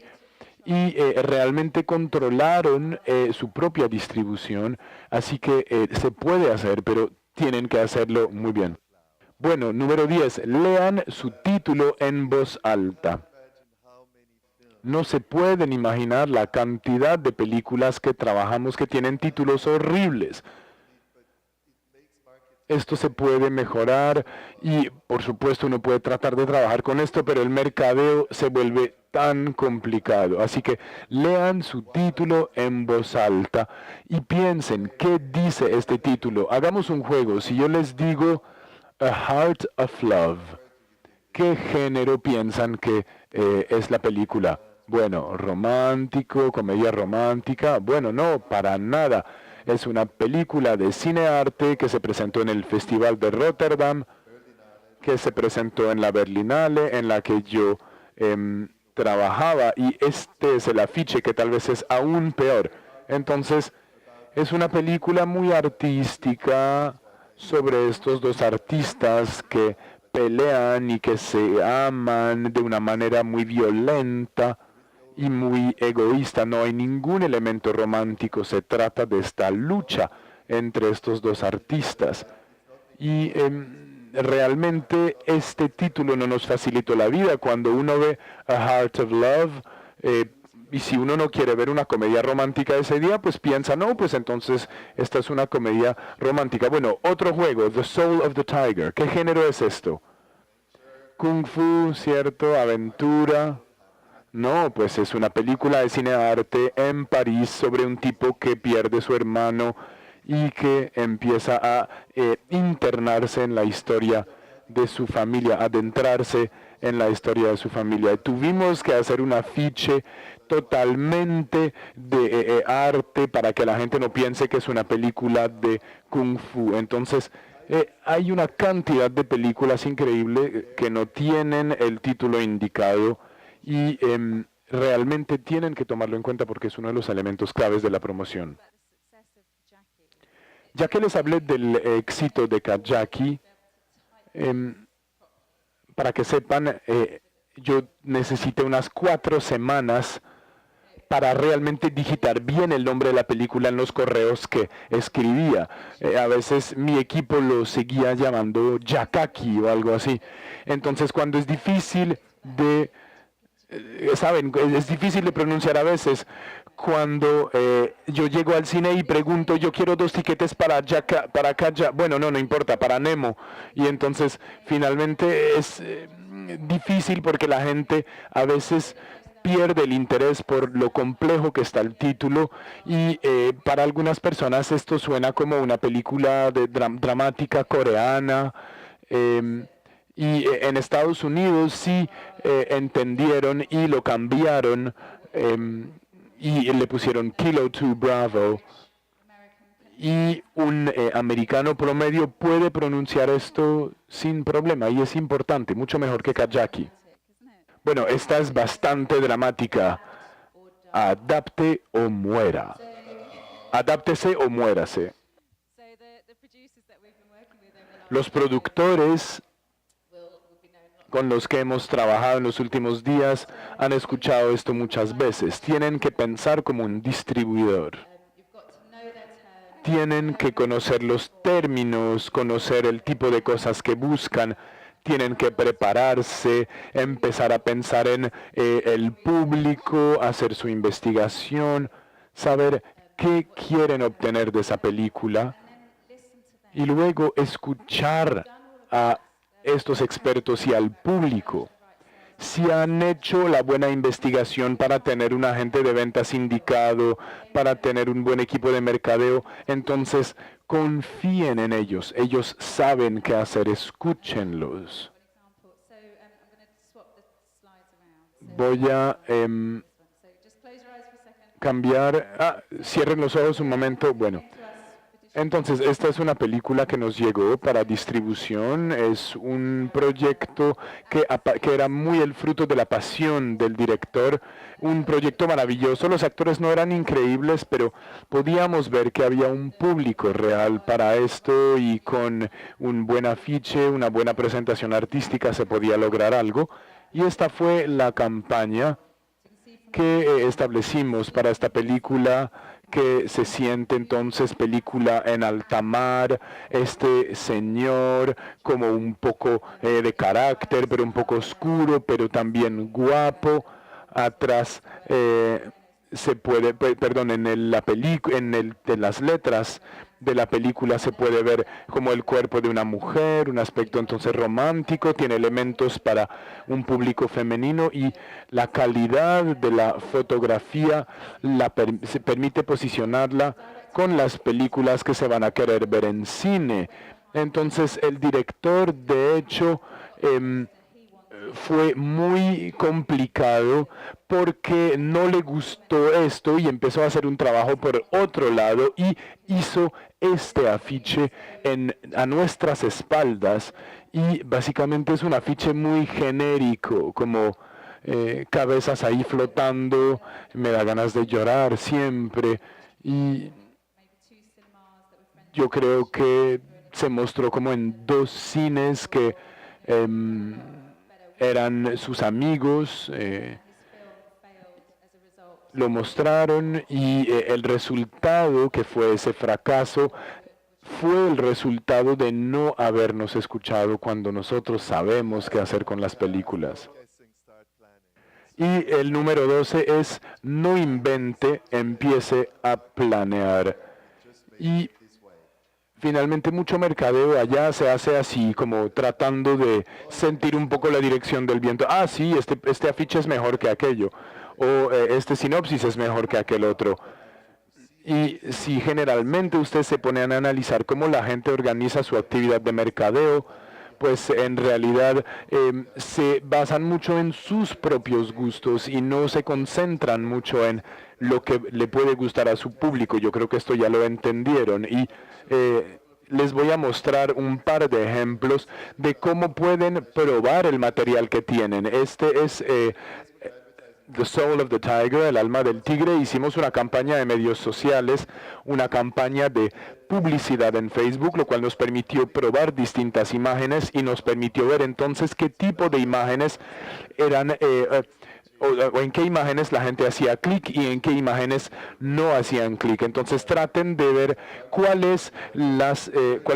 y realmente controlaron su propia distribución, así que se puede hacer, pero tienen que hacerlo muy bien. Bueno, número 10, lean su título en voz alta. No se pueden imaginar la cantidad de películas que trabajamos que tienen títulos horribles. Esto se puede mejorar y por supuesto uno puede tratar de trabajar con esto, pero el mercadeo se vuelve tan complicado. Así que lean su título en voz alta y piensen qué dice este título. Hagamos un juego. Si yo les digo A Heart of Love, ¿qué género piensan que es la película? Bueno, romántico, comedia romántica. Bueno, no, para nada. Es una película de cine-arte que se presentó en el Festival de Rotterdam, que se presentó en la Berlinale, en la que yo trabajaba. Y este es el afiche, que tal vez es aún peor. Entonces, es una película muy artística sobre estos dos artistas que pelean y que se aman de una manera muy violenta y muy egoísta. No hay ningún elemento romántico, se trata de esta lucha entre estos dos artistas. Y realmente este título no nos facilitó la vida. Cuando uno ve A Heart of Love, y si uno no quiere ver una comedia romántica ese día, pues piensa, no, pues entonces esta es una comedia romántica. Bueno, otro juego, The Soul of the Tiger. ¿Qué género es esto? Kung Fu, ¿cierto? Aventura. No, pues es una película de cine arte en París sobre un tipo que pierde su hermano y que empieza a internarse en la historia de su familia, adentrarse en la historia de su familia. Tuvimos que hacer un afiche totalmente de arte para que la gente no piense que es una película de Kung Fu. Entonces, hay una cantidad de películas increíbles que no tienen el título indicado y realmente tienen que tomarlo en cuenta porque es uno de los elementos claves de la promoción. Ya que les hablé del éxito de Kajaki, para que sepan, yo necesité unas 4 semanas para realmente digitar bien el nombre de la película en los correos que escribía. A veces mi equipo lo seguía llamando Yakaki o algo así. Entonces, cuando es difícil de saben, es difícil de pronunciar a veces. Cuando yo llego al cine y pregunto, yo quiero 2 tiquetes para Kaja, bueno, no importa, para Nemo. Y entonces finalmente es difícil porque la gente a veces pierde el interés por lo complejo que está el título y para algunas personas esto suena como una película de dramática coreana. Y en Estados Unidos sí entendieron y lo cambiaron y le pusieron Kilo 2 Bravo. Y un americano promedio puede pronunciar esto sin problema y es importante, mucho mejor que Kajaki. Bueno, esta es bastante dramática. Adapte o muera. Adáptese o muérase. Los productores con los que hemos trabajado en los últimos días han escuchado esto muchas veces. Tienen que pensar como un distribuidor. Tienen que conocer los términos, conocer el tipo de cosas que buscan. Tienen que prepararse, empezar a pensar en el público, hacer su investigación, saber qué quieren obtener de esa película y luego escuchar a estos expertos y al público. Si han hecho la buena investigación para tener un agente de ventas indicado, para tener un buen equipo de mercadeo, entonces confíen en ellos. Ellos saben qué hacer, escúchenlos. Voy a cambiar. Cierren los ojos un momento. Bueno. Entonces, esta es una película que nos llegó para distribución. Es un proyecto que era muy el fruto de la pasión del director. Un proyecto maravilloso. Los actores no eran increíbles, pero podíamos ver que había un público real para esto y con un buen afiche, una buena presentación artística se podía lograr algo. Y esta fue la campaña que establecimos para esta película, que se siente entonces película en alta mar, este señor como un poco de carácter, pero un poco oscuro, pero también guapo. Atrás se puede, perdón, en las letras de la película se puede ver como el cuerpo de una mujer, un aspecto entonces romántico, tiene elementos para un público femenino y la calidad de la fotografía se permite posicionarla con las películas que se van a querer ver en cine. Entonces el director, de hecho, fue muy complicado porque no le gustó esto y empezó a hacer un trabajo por otro lado y hizo este afiche a nuestras espaldas, y básicamente es un afiche muy genérico, como cabezas ahí flotando. Me da ganas de llorar siempre, y yo creo que se mostró como en 2 cines que eran sus amigos, lo mostraron, y el resultado, que fue ese fracaso, fue el resultado de no habernos escuchado cuando nosotros sabemos qué hacer con las películas. Y el número 12 es: no invente, empiece a planear. Y finalmente mucho mercadeo allá se hace así, como tratando de sentir un poco la dirección del viento. Sí, este afiche es mejor que aquello, o este sinopsis es mejor que aquel otro. Y si generalmente usted se pone a analizar cómo la gente organiza su actividad de mercadeo, pues en realidad se basan mucho en sus propios gustos y no se concentran mucho en lo que le puede gustar a su público. Yo creo que esto ya lo entendieron, y les voy a mostrar un par de ejemplos de cómo pueden probar el material que tienen. Este es The Soul of the Tiger, el alma del tigre. Hicimos una campaña de medios sociales, una campaña de publicidad en Facebook, lo cual nos permitió probar distintas imágenes y nos permitió ver entonces qué tipo de imágenes eran, o en qué imágenes la gente hacía clic y en qué imágenes no hacían clic. Entonces traten de ver cuáles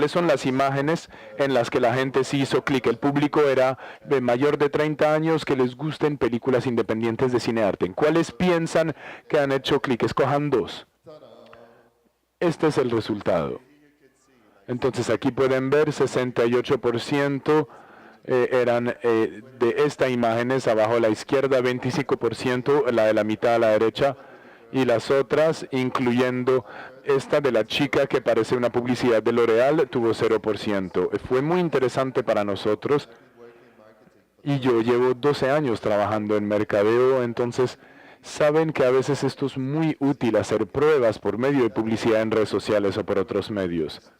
son las imágenes en las que la gente sí hizo clic. El público era de mayor de 30 años que les gusten películas independientes de cinearte. ¿En cuáles piensan que han hecho clic? Escojan 2. Este es el resultado. Entonces aquí pueden ver 68% eran de estas imágenes abajo a la izquierda, 25% la de la mitad a la derecha, y las otras, incluyendo esta de la chica que parece una publicidad de L'Oreal, tuvo 0%. Fue muy interesante para nosotros, y yo llevo 12 años trabajando en mercadeo, entonces saben que a veces esto es muy útil, hacer pruebas por medio de publicidad en redes sociales o por otros medios.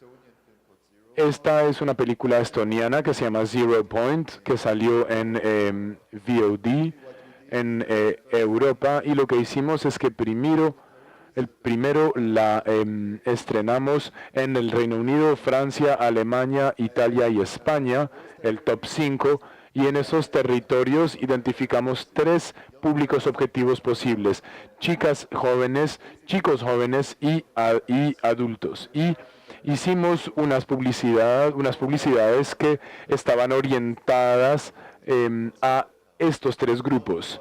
Esta es una película estoniana que se llama Zero Point, que salió en VOD en Europa, y lo que hicimos es que primero la estrenamos en el Reino Unido, Francia, Alemania, Italia y España, el top 5, y en esos territorios identificamos 3 públicos objetivos posibles: chicas jóvenes, chicos jóvenes y adultos. Y hicimos unas publicidades que estaban orientadas a estos 3 grupos.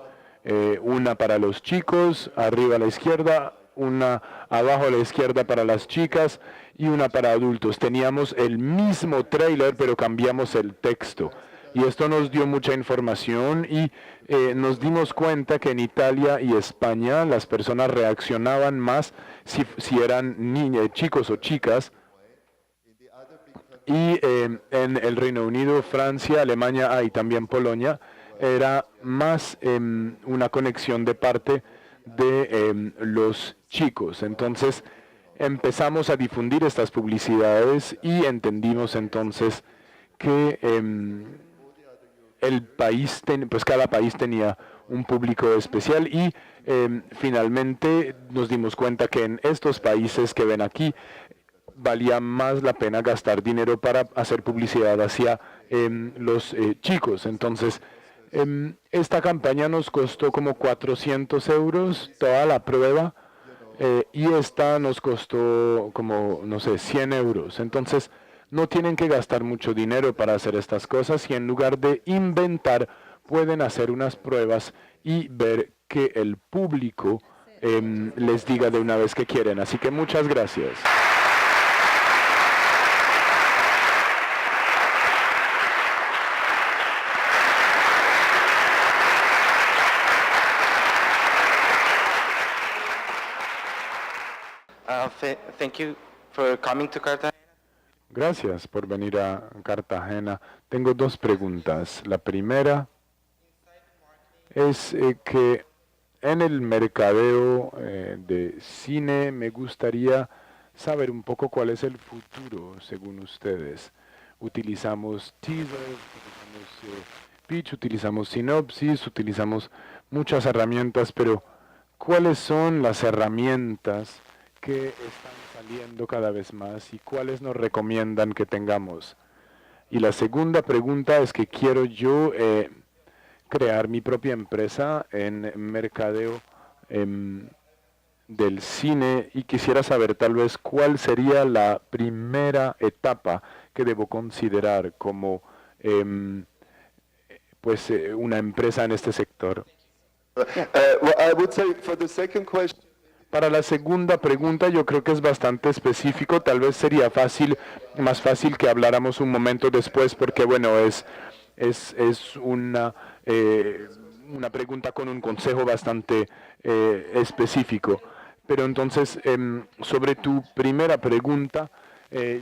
Una para los chicos, arriba a la izquierda, una abajo a la izquierda para las chicas y una para adultos. Teníamos el mismo tráiler, pero cambiamos el texto. Y esto nos dio mucha información, y nos dimos cuenta que en Italia y España las personas reaccionaban más si eran chicos o chicas. Y en el Reino Unido, Francia, Alemania y también Polonia, era más una conexión de parte de los chicos. Entonces empezamos a difundir estas publicidades y entendimos entonces que pues cada país tenía un público especial y finalmente nos dimos cuenta que en estos países que ven aquí valía más la pena gastar dinero para hacer publicidad hacia los chicos. Entonces, esta campaña nos costó como 400 euros toda la prueba y esta nos costó como, no sé, 100 euros. Entonces, no tienen que gastar mucho dinero para hacer estas cosas y en lugar de inventar, pueden hacer unas pruebas y ver que el público les diga de una vez que quieren. Así que muchas gracias. Thank you for coming to Cartagena. Gracias por venir a Cartagena. Tengo dos preguntas. La primera es que en el mercadeo de cine me gustaría saber un poco cuál es el futuro según ustedes. Utilizamos teasers, utilizamos pitch, utilizamos sinopsis, utilizamos muchas herramientas, pero ¿cuáles son las herramientas que están saliendo cada vez más y cuáles nos recomiendan que tengamos? Y la segunda pregunta es que quiero yo crear mi propia empresa en mercadeo del cine y quisiera saber tal vez cuál sería la primera etapa que debo considerar como una empresa en este sector. Well, I would say for the second question, Para la segunda pregunta yo creo que es bastante específico, tal vez sería más fácil que habláramos un momento después porque bueno, es una pregunta con un consejo bastante específico. Pero entonces, sobre tu primera pregunta,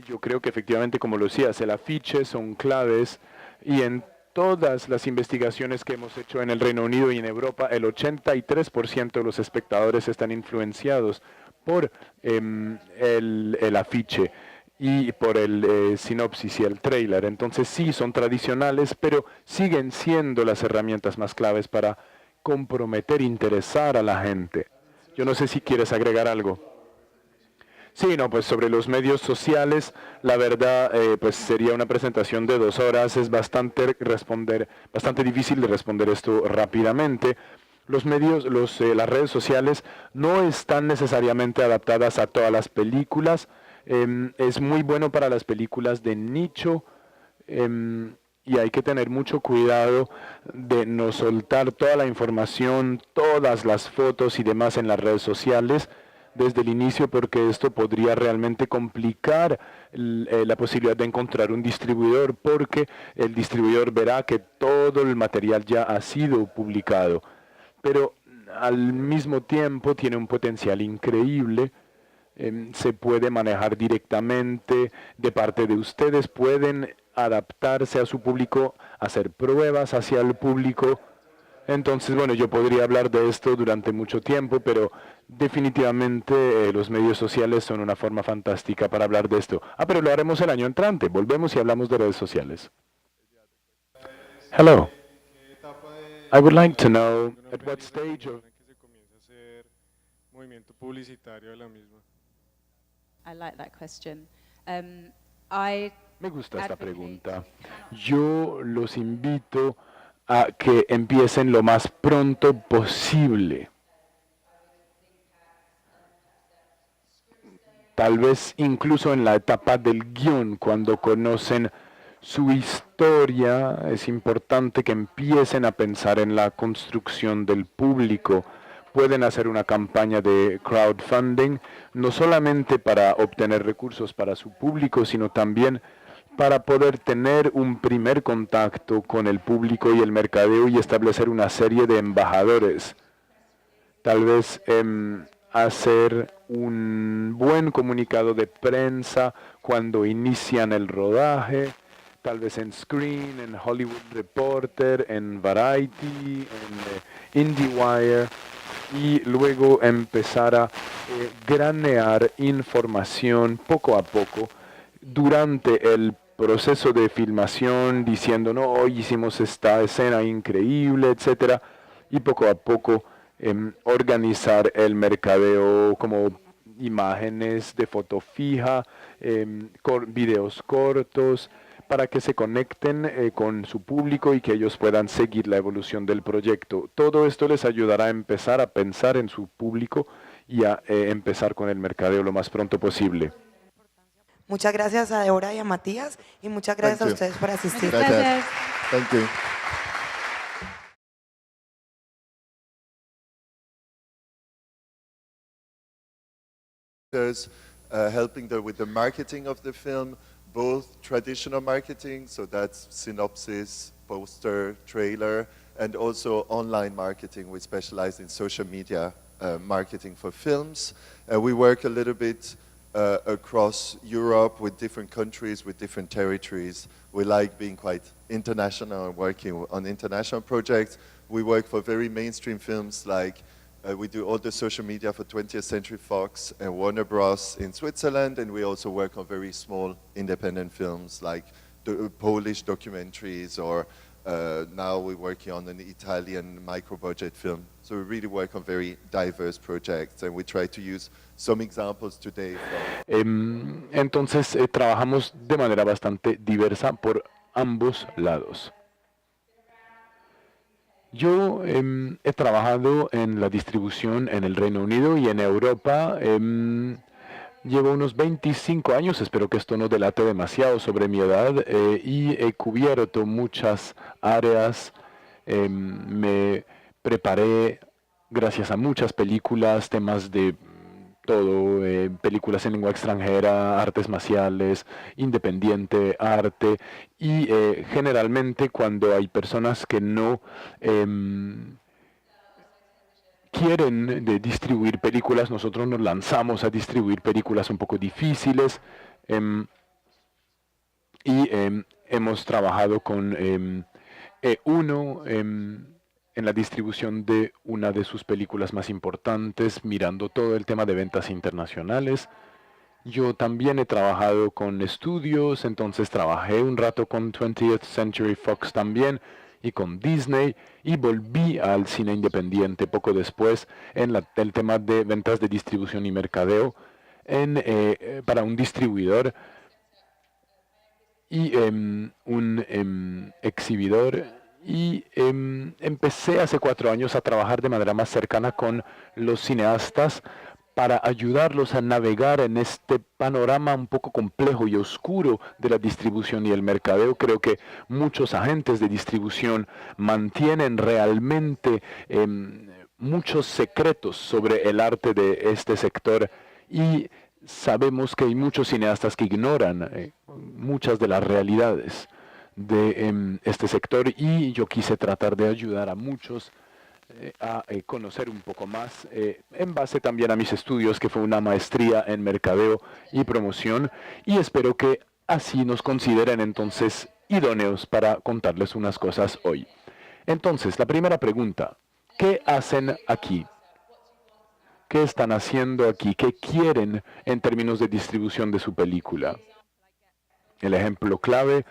yo creo que efectivamente, como lo decías, el afiche son claves y en todas las investigaciones que hemos hecho en el Reino Unido y en Europa, el 83% de los espectadores están influenciados por el afiche y por el sinopsis y el trailer. Entonces sí, son tradicionales, pero siguen siendo las herramientas más claves para comprometer, interesar a la gente. Yo no sé si quieres agregar algo. Sí, no, pues sobre los medios sociales, la verdad, pues sería una presentación de 2 horas, es bastante difícil de responder esto rápidamente. Los medios, las redes sociales no están necesariamente adaptadas a todas las películas, es muy bueno para las películas de nicho, y hay que tener mucho cuidado de no soltar toda la información, todas las fotos y demás en las redes sociales, desde el inicio porque esto podría realmente complicar la posibilidad de encontrar un distribuidor porque el distribuidor verá que todo el material ya ha sido publicado. Pero al mismo tiempo tiene un potencial increíble, se puede manejar directamente de parte de ustedes, pueden adaptarse a su público, hacer pruebas hacia el público. Entonces, bueno, yo podría hablar de esto durante mucho tiempo, pero definitivamente los medios sociales son una forma fantástica para hablar de esto. Pero lo haremos el año entrante. Volvemos y hablamos de redes sociales. Hello. I would like to know at what stage of... que se comienza a hacer movimiento publicitario de la misma. I like that question. I Me gusta esta advocate pregunta. Yo los invito a que empiecen lo más pronto posible. Tal vez incluso en la etapa del guión, cuando conocen su historia, es importante que empiecen a pensar en la construcción del público. Pueden hacer una campaña de crowdfunding, no solamente para obtener recursos para su público, sino también para poder tener un primer contacto con el público y el mercadeo y establecer una serie de embajadores. Tal vez hacer un buen comunicado de prensa cuando inician el rodaje, tal vez en Screen, en Hollywood Reporter, en Variety, en IndieWire. y luego empezar a granear información poco a poco durante el proceso de filmación, diciendo, no, hoy hicimos esta escena increíble, etcétera, y poco a poco organizar el mercadeo como imágenes de foto fija, videos cortos, para que se conecten con su público y que ellos puedan seguir la evolución del proyecto. Todo esto les ayudará a empezar a pensar en su público y a empezar con el mercadeo lo más pronto posible. Muchas gracias a Deborah y a Matías y muchas gracias a Thank you. ustedes por asistir. Muchas Gracias. gracias. Thank you. Helping with the marketing of the film, both traditional marketing, so that's synopsis, poster, trailer, and also online marketing. We specialize in social media marketing for films. We work a little bit across Europe with different countries, with different territories. We like being quite international and working on international projects. We work for very mainstream films like we do all the social media for 20th Century Fox and Warner Bros. In Switzerland, and we also work on very small independent films like the Polish documentaries, or now we're working on an Italian micro-budget film. So we really work on very diverse projects, and we try to use some examples today. Entonces trabajamos de manera bastante diversa por ambos lados. Yo he trabajado en la distribución en el Reino Unido y en Europa. Llevo unos 25 años, espero que esto no delate demasiado sobre mi edad, y he cubierto muchas áreas. Me preparé gracias a muchas películas, temas de todo, películas en lengua extranjera, artes marciales, independiente, arte, y generalmente cuando hay personas que no quieren distribuir películas, nosotros nos lanzamos a distribuir películas un poco difíciles, y hemos trabajado con uno en la distribución de una de sus películas más importantes, mirando todo el tema de ventas internacionales. Yo también he trabajado con estudios, entonces trabajé un rato con 20th Century Fox también y con Disney, y volví al cine independiente poco después en el tema de ventas de distribución y mercadeo para un distribuidor y un exhibidor. Y empecé hace 4 años a trabajar de manera más cercana con los cineastas para ayudarlos a navegar en este panorama un poco complejo y oscuro de la distribución y el mercadeo. Creo que muchos agentes de distribución mantienen realmente muchos secretos sobre el arte de este sector, y sabemos que hay muchos cineastas que ignoran muchas de las realidades de este sector, y yo quise tratar de ayudar a muchos a conocer un poco más, en base también a mis estudios, que fue una maestría en mercadeo y promoción, y espero que así nos consideren entonces idóneos para contarles unas cosas hoy. Entonces, la primera pregunta, ¿qué hacen aquí? ¿Qué están haciendo aquí? ¿Qué quieren en términos de distribución de su película? El ejemplo clave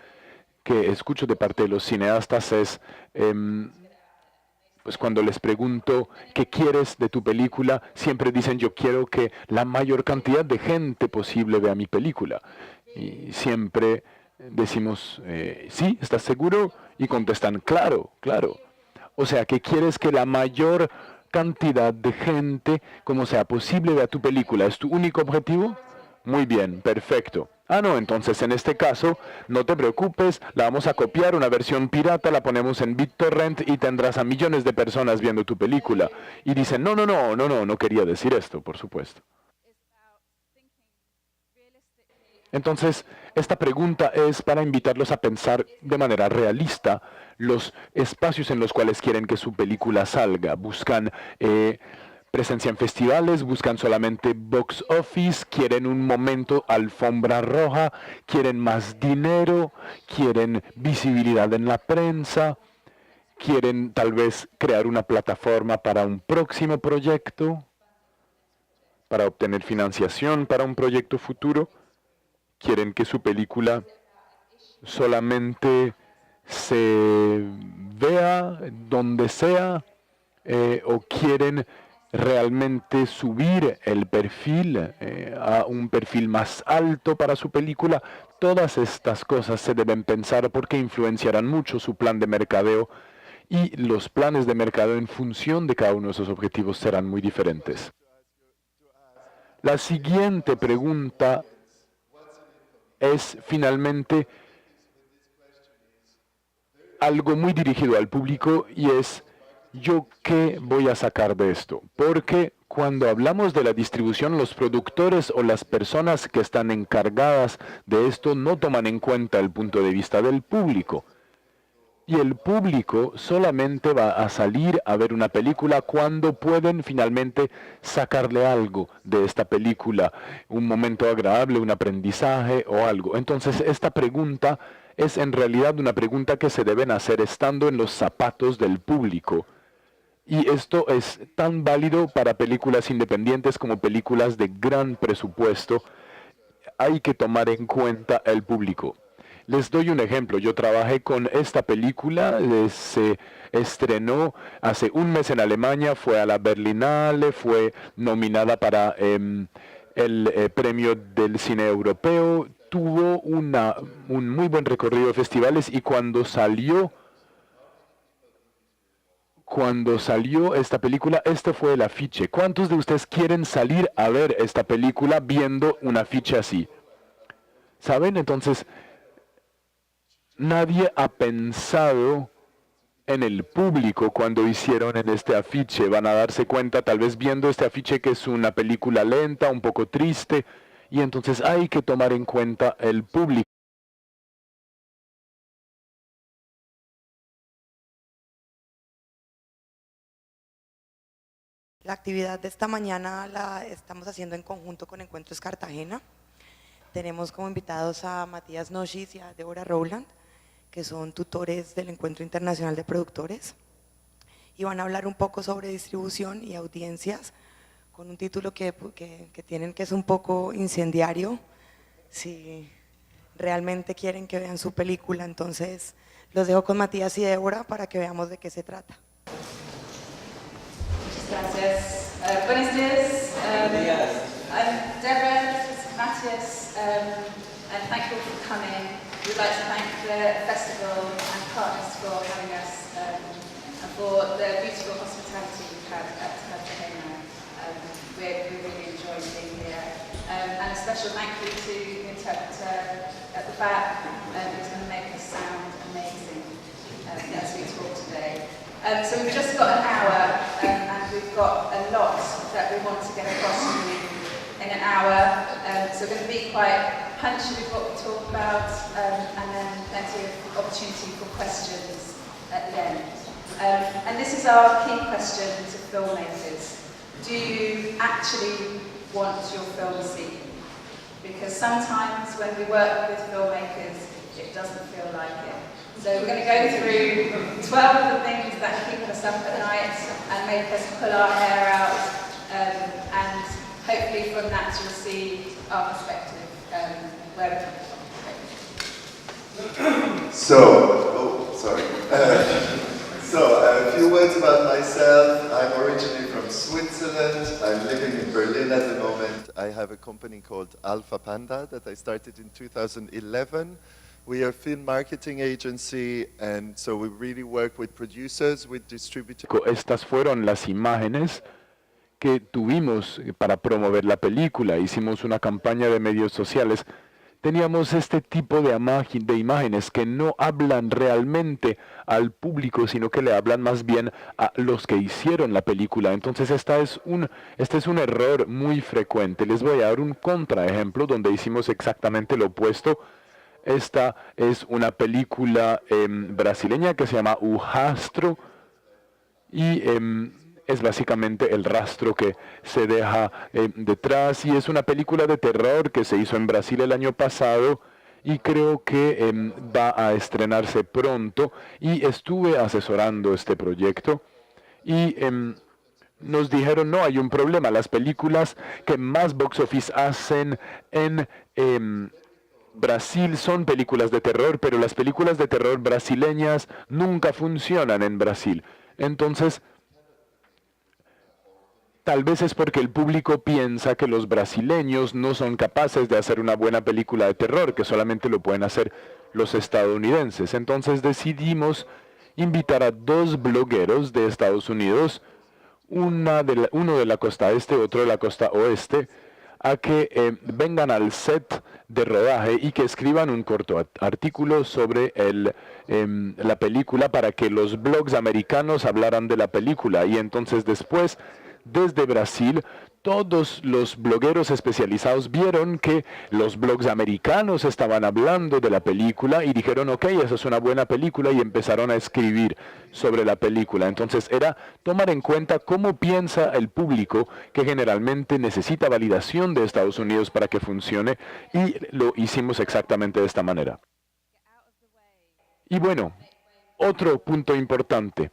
que escucho de parte de los cineastas es, pues cuando les pregunto qué quieres de tu película, siempre dicen, yo quiero que la mayor cantidad de gente posible vea mi película. Y siempre decimos, sí, ¿estás seguro? Y contestan, claro, claro. O sea, que quieres que la mayor cantidad de gente como sea posible vea tu película. ¿Es tu único objetivo? Muy bien, perfecto. Ah, no, entonces en este caso, no te preocupes, la vamos a copiar, una versión pirata, la ponemos en BitTorrent y tendrás a millones de personas viendo tu película. Y dicen, no quería decir esto, por supuesto. Entonces, esta pregunta es para invitarlos a pensar de manera realista los espacios en los cuales quieren que su película salga. Buscan presencia en festivales, buscan solamente box office, quieren un momento alfombra roja, quieren más dinero, quieren visibilidad en la prensa, quieren tal vez crear una plataforma para un próximo proyecto, para obtener financiación para un proyecto futuro. Quieren que su película solamente se vea donde sea, o quieren realmente subir el perfil a un perfil más alto para su película. Todas estas cosas se deben pensar porque influenciarán mucho su plan de mercadeo, y los planes de mercadeo en función de cada uno de esos objetivos serán muy diferentes. La siguiente pregunta es finalmente algo muy dirigido al público, y es: ¿yo qué voy a sacar de esto? Porque cuando hablamos de la distribución, los productores o las personas que están encargadas de esto no toman en cuenta el punto de vista del público. Y el público solamente va a salir a ver una película cuando pueden finalmente sacarle algo de esta película, un momento agradable, un aprendizaje o algo. Entonces, esta pregunta es en realidad una pregunta que se deben hacer estando en los zapatos del público. Y esto es tan válido para películas independientes como películas de gran presupuesto. Hay que tomar en cuenta el público. Les doy un ejemplo. Yo trabajé con esta película, se estrenó hace un mes en Alemania, fue a la Berlinale, fue nominada para el premio del cine europeo, tuvo un muy buen recorrido de festivales, y cuando salió esta película, este fue el afiche. ¿Cuántos de ustedes quieren salir a ver esta película viendo un afiche así? ¿Saben? Entonces, nadie ha pensado en el público cuando hicieron en este afiche. Van a darse cuenta tal vez viendo este afiche que es una película lenta, un poco triste, y entonces hay que tomar en cuenta el público. La actividad de esta mañana la estamos haciendo en conjunto con Encuentros Cartagena. Tenemos como invitados a Matías Noshis y a Deborah Rowland, que son tutores del Encuentro Internacional de Productores, y van a hablar un poco sobre distribución y audiencias, con un título que tienen, que es un poco incendiario, si realmente quieren que vean su película. Entonces, los dejo con Matías y Débora para que veamos de qué se trata. Gracias. Buenos días. I'm Deborah, Matthias, and thank you all for coming. We'd like to thank the festival and partners for having us, and for the beautiful hospitality we've had at Cartagena. We're really enjoying being here. And a special thank you to the interpreter at the back, who's going to make us sound amazing as we talk today. So we've just got an hour, and we've got a lot that we want to get across to you in an hour. So we're going to be quite punchy with what we talk about, and then plenty of opportunity for questions at the end. And this is our key question to filmmakers. Do you actually want your film seen? Because sometimes when we work with filmmakers, it doesn't feel like it. So we're going to go through 12 of the things that keep us up at night and make us pull our hair out, and hopefully from that you'll see our perspective, where we're coming from. So, a few words about myself. I'm originally from Switzerland. I'm living in Berlin at the moment. I have a company called Alpha Panda that I started in 2011. We are a film marketing agency, and so we really work with producers, with distributors. Estas fueron las imágenes que tuvimos para promover la película. Hicimos una campaña de medios sociales. Teníamos este tipo de imágenes que no hablan realmente al público, sino que le hablan más bien a los que hicieron la película. Entonces este es un error muy frecuente. Les voy a dar un contraejemplo donde hicimos exactamente lo opuesto. Esta es una película brasileña que se llama O Rastro, y es básicamente el rastro que se deja detrás, y es una película de terror que se hizo en Brasil el año pasado, y creo que va a estrenarse pronto y estuve asesorando este proyecto y nos dijeron, no, hay un problema, las películas que más box office hacen en Brasil son películas de terror, pero las películas de terror brasileñas nunca funcionan en Brasil. Entonces, tal vez es porque el público piensa que los brasileños no son capaces de hacer una buena película de terror, que solamente lo pueden hacer los estadounidenses. Entonces decidimos invitar a 2 blogueros de Estados Unidos, uno de la costa este, otro de la costa oeste, a que vengan al set de rodaje y que escriban un corto artículo sobre la película para que los blogs americanos hablaran de la película. Y entonces después, desde Brasil, todos los blogueros especializados vieron que los blogs americanos estaban hablando de la película y dijeron, ok, esa es una buena película, y empezaron a escribir sobre la película. Entonces era tomar en cuenta cómo piensa el público, que generalmente necesita validación de Estados Unidos para que funcione, y lo hicimos exactamente de esta manera. Y bueno, otro punto importante.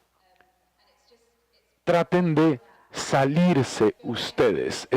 Traten de salirse ustedes.